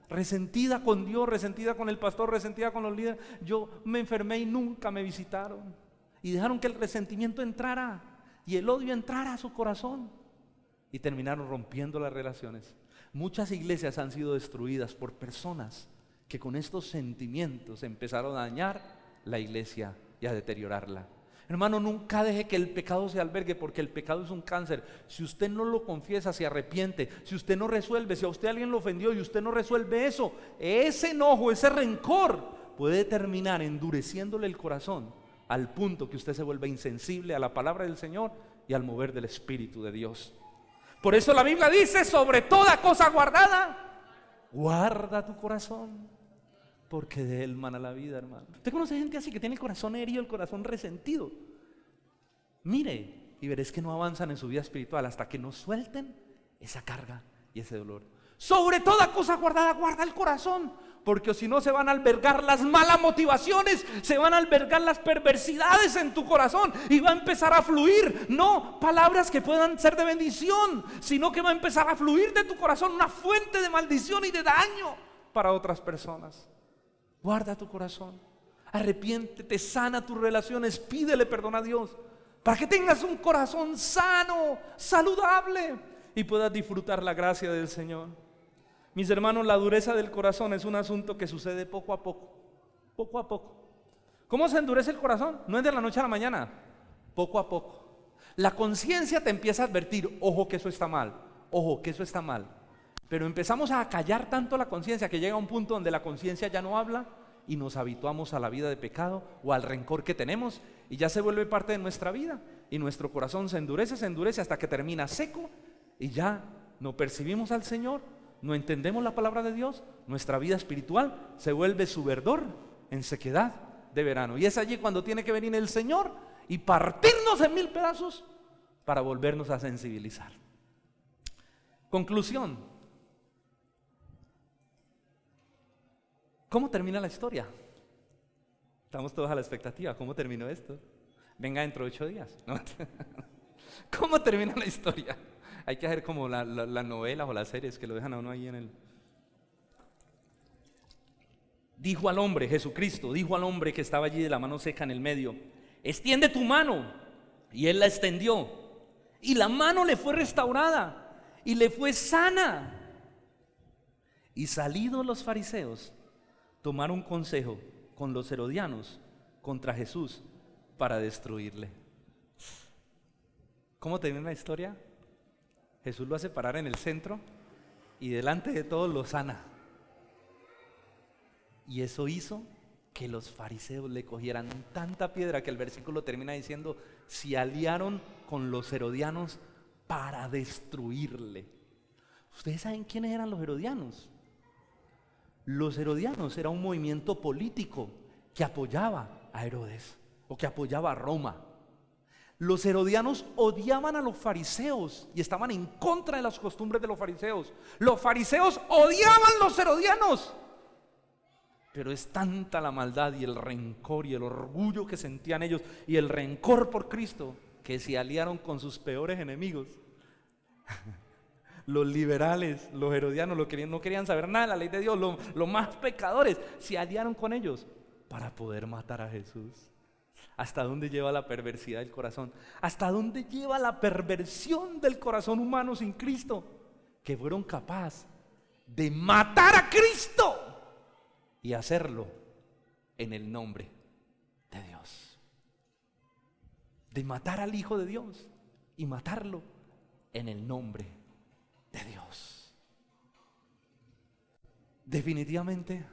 Resentida con Dios, resentida con el pastor, resentida con los líderes. Yo me enfermé y nunca me visitaron. Y dejaron que el resentimiento entrara y el odio entrara a su corazón. Y terminaron rompiendo las relaciones. Muchas iglesias han sido destruidas por personas que con estos sentimientos empezaron a dañar la iglesia y a deteriorarla. Hermano, nunca deje que el pecado se albergue, porque el pecado es un cáncer. Si usted no lo confiesa, se arrepiente, si usted no resuelve, si a usted alguien lo ofendió y usted no resuelve eso, ese enojo, ese rencor puede terminar endureciéndole el corazón al punto que usted se vuelve insensible a la palabra del Señor y al mover del Espíritu de Dios. Por eso la Biblia dice, sobre toda cosa guardada, guarda tu corazón, porque de él mana la vida, hermano. ¿Usted conoce gente así que tiene el corazón herido, el corazón resentido? Mire y veréis que no avanzan en su vida espiritual hasta que no suelten esa carga y ese dolor. Sobre toda cosa guardada, guarda el corazón, porque si no se van a albergar las malas motivaciones, se van a albergar las perversidades en tu corazón y va a empezar a fluir, no palabras que puedan ser de bendición, sino que va a empezar a fluir de tu corazón una fuente de maldición y de daño para otras personas. Guarda tu corazón, arrepiéntete, sana tus relaciones, pídele perdón a Dios para que tengas un corazón sano, saludable y puedas disfrutar la gracia del Señor. Mis hermanos, la dureza del corazón es un asunto que sucede poco a poco, poco a poco. ¿Cómo se endurece el corazón? No es de la noche a la mañana, poco a poco. La conciencia te empieza a advertir, ojo que eso está mal, ojo que eso está mal. Pero empezamos a callar tanto la conciencia que llega a un punto donde la conciencia ya no habla y nos habituamos a la vida de pecado o al rencor que tenemos y ya se vuelve parte de nuestra vida y nuestro corazón se endurece hasta que termina seco y ya no percibimos al Señor, no entendemos la palabra de Dios, nuestra vida espiritual se vuelve su verdor en sequedad de verano. Y es allí cuando tiene que venir el Señor y partirnos en mil pedazos para volvernos a sensibilizar. Conclusión. ¿Cómo termina la historia? Estamos todos a la expectativa. ¿Cómo terminó esto? Venga dentro de 8 días. ¿No? ¿Cómo termina la historia? Hay que hacer como las novelas o las series que lo dejan a uno ahí en el... dijo al hombre, Jesucristo dijo al hombre que estaba allí de la mano seca en el medio: extiende tu mano. Y él la extendió, y la mano le fue restaurada y le fue sana. Y salidos los fariseos, tomaron consejo con los herodianos contra Jesús para destruirle. ¿Cómo termina la historia? Jesús lo hace parar en el centro y delante de todos lo sana. Y eso hizo que los fariseos le cogieran tanta piedra que el versículo termina diciendo: se aliaron con los herodianos para destruirle. ¿Ustedes saben quiénes eran los herodianos? Los herodianos era un movimiento político que apoyaba a Herodes o que apoyaba a Roma. Los herodianos odiaban a los fariseos y estaban en contra de las costumbres de los fariseos. Los fariseos odiaban a los herodianos. Pero es tanta la maldad y el rencor y el orgullo que sentían ellos y el rencor por Cristo, que se aliaron con sus peores enemigos. Los liberales, los herodianos, no querían saber nada de la ley de Dios, los más pecadores, se aliaron con ellos para poder matar a Jesús. ¿Hasta dónde lleva la perversidad del corazón? ¿Hasta dónde lleva la perversión del corazón humano sin Cristo? Que fueron capaces de matar a Cristo y hacerlo en el nombre de Dios. De matar al Hijo de Dios y matarlo en el nombre de Dios. Definitivamente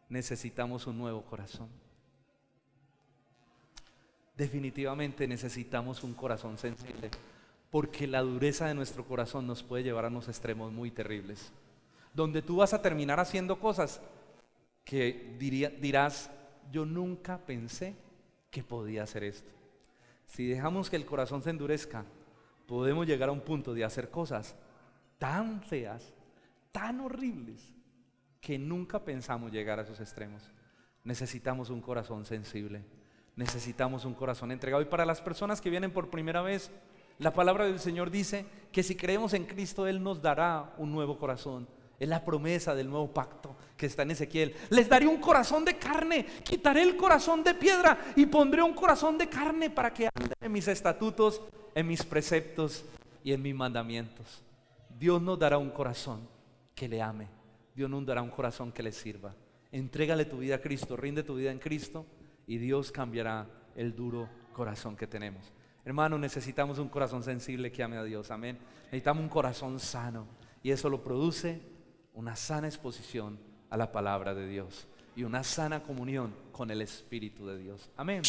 necesitamos un nuevo corazón. Definitivamente necesitamos un corazón sensible, porque la dureza de nuestro corazón nos puede llevar a unos extremos muy terribles, donde tú vas a terminar haciendo cosas que dirás: yo nunca pensé que podía hacer esto. Si dejamos que el corazón se endurezca, podemos llegar a un punto de hacer cosas tan feas, tan horribles, que nunca pensamos llegar a esos extremos. Necesitamos un corazón sensible, necesitamos un corazón entregado. Y para las personas que vienen por primera vez, la palabra del Señor dice que si creemos en Cristo, Él nos dará un nuevo corazón. Es la promesa del nuevo pacto que está en Ezequiel. Les daré un corazón de carne, quitaré el corazón de piedra y pondré un corazón de carne para que anden en mis estatutos, en mis preceptos y en mis mandamientos. Dios nos dará un corazón que le ame. Dios nos dará un corazón que le sirva. Entrégale tu vida a Cristo, rinde tu vida en Cristo y Dios cambiará el duro corazón que tenemos. Hermano, necesitamos un corazón sensible que ame a Dios. Amén. Necesitamos un corazón sano y eso lo produce una sana exposición a la palabra de Dios y una sana comunión con el Espíritu de Dios. Amén.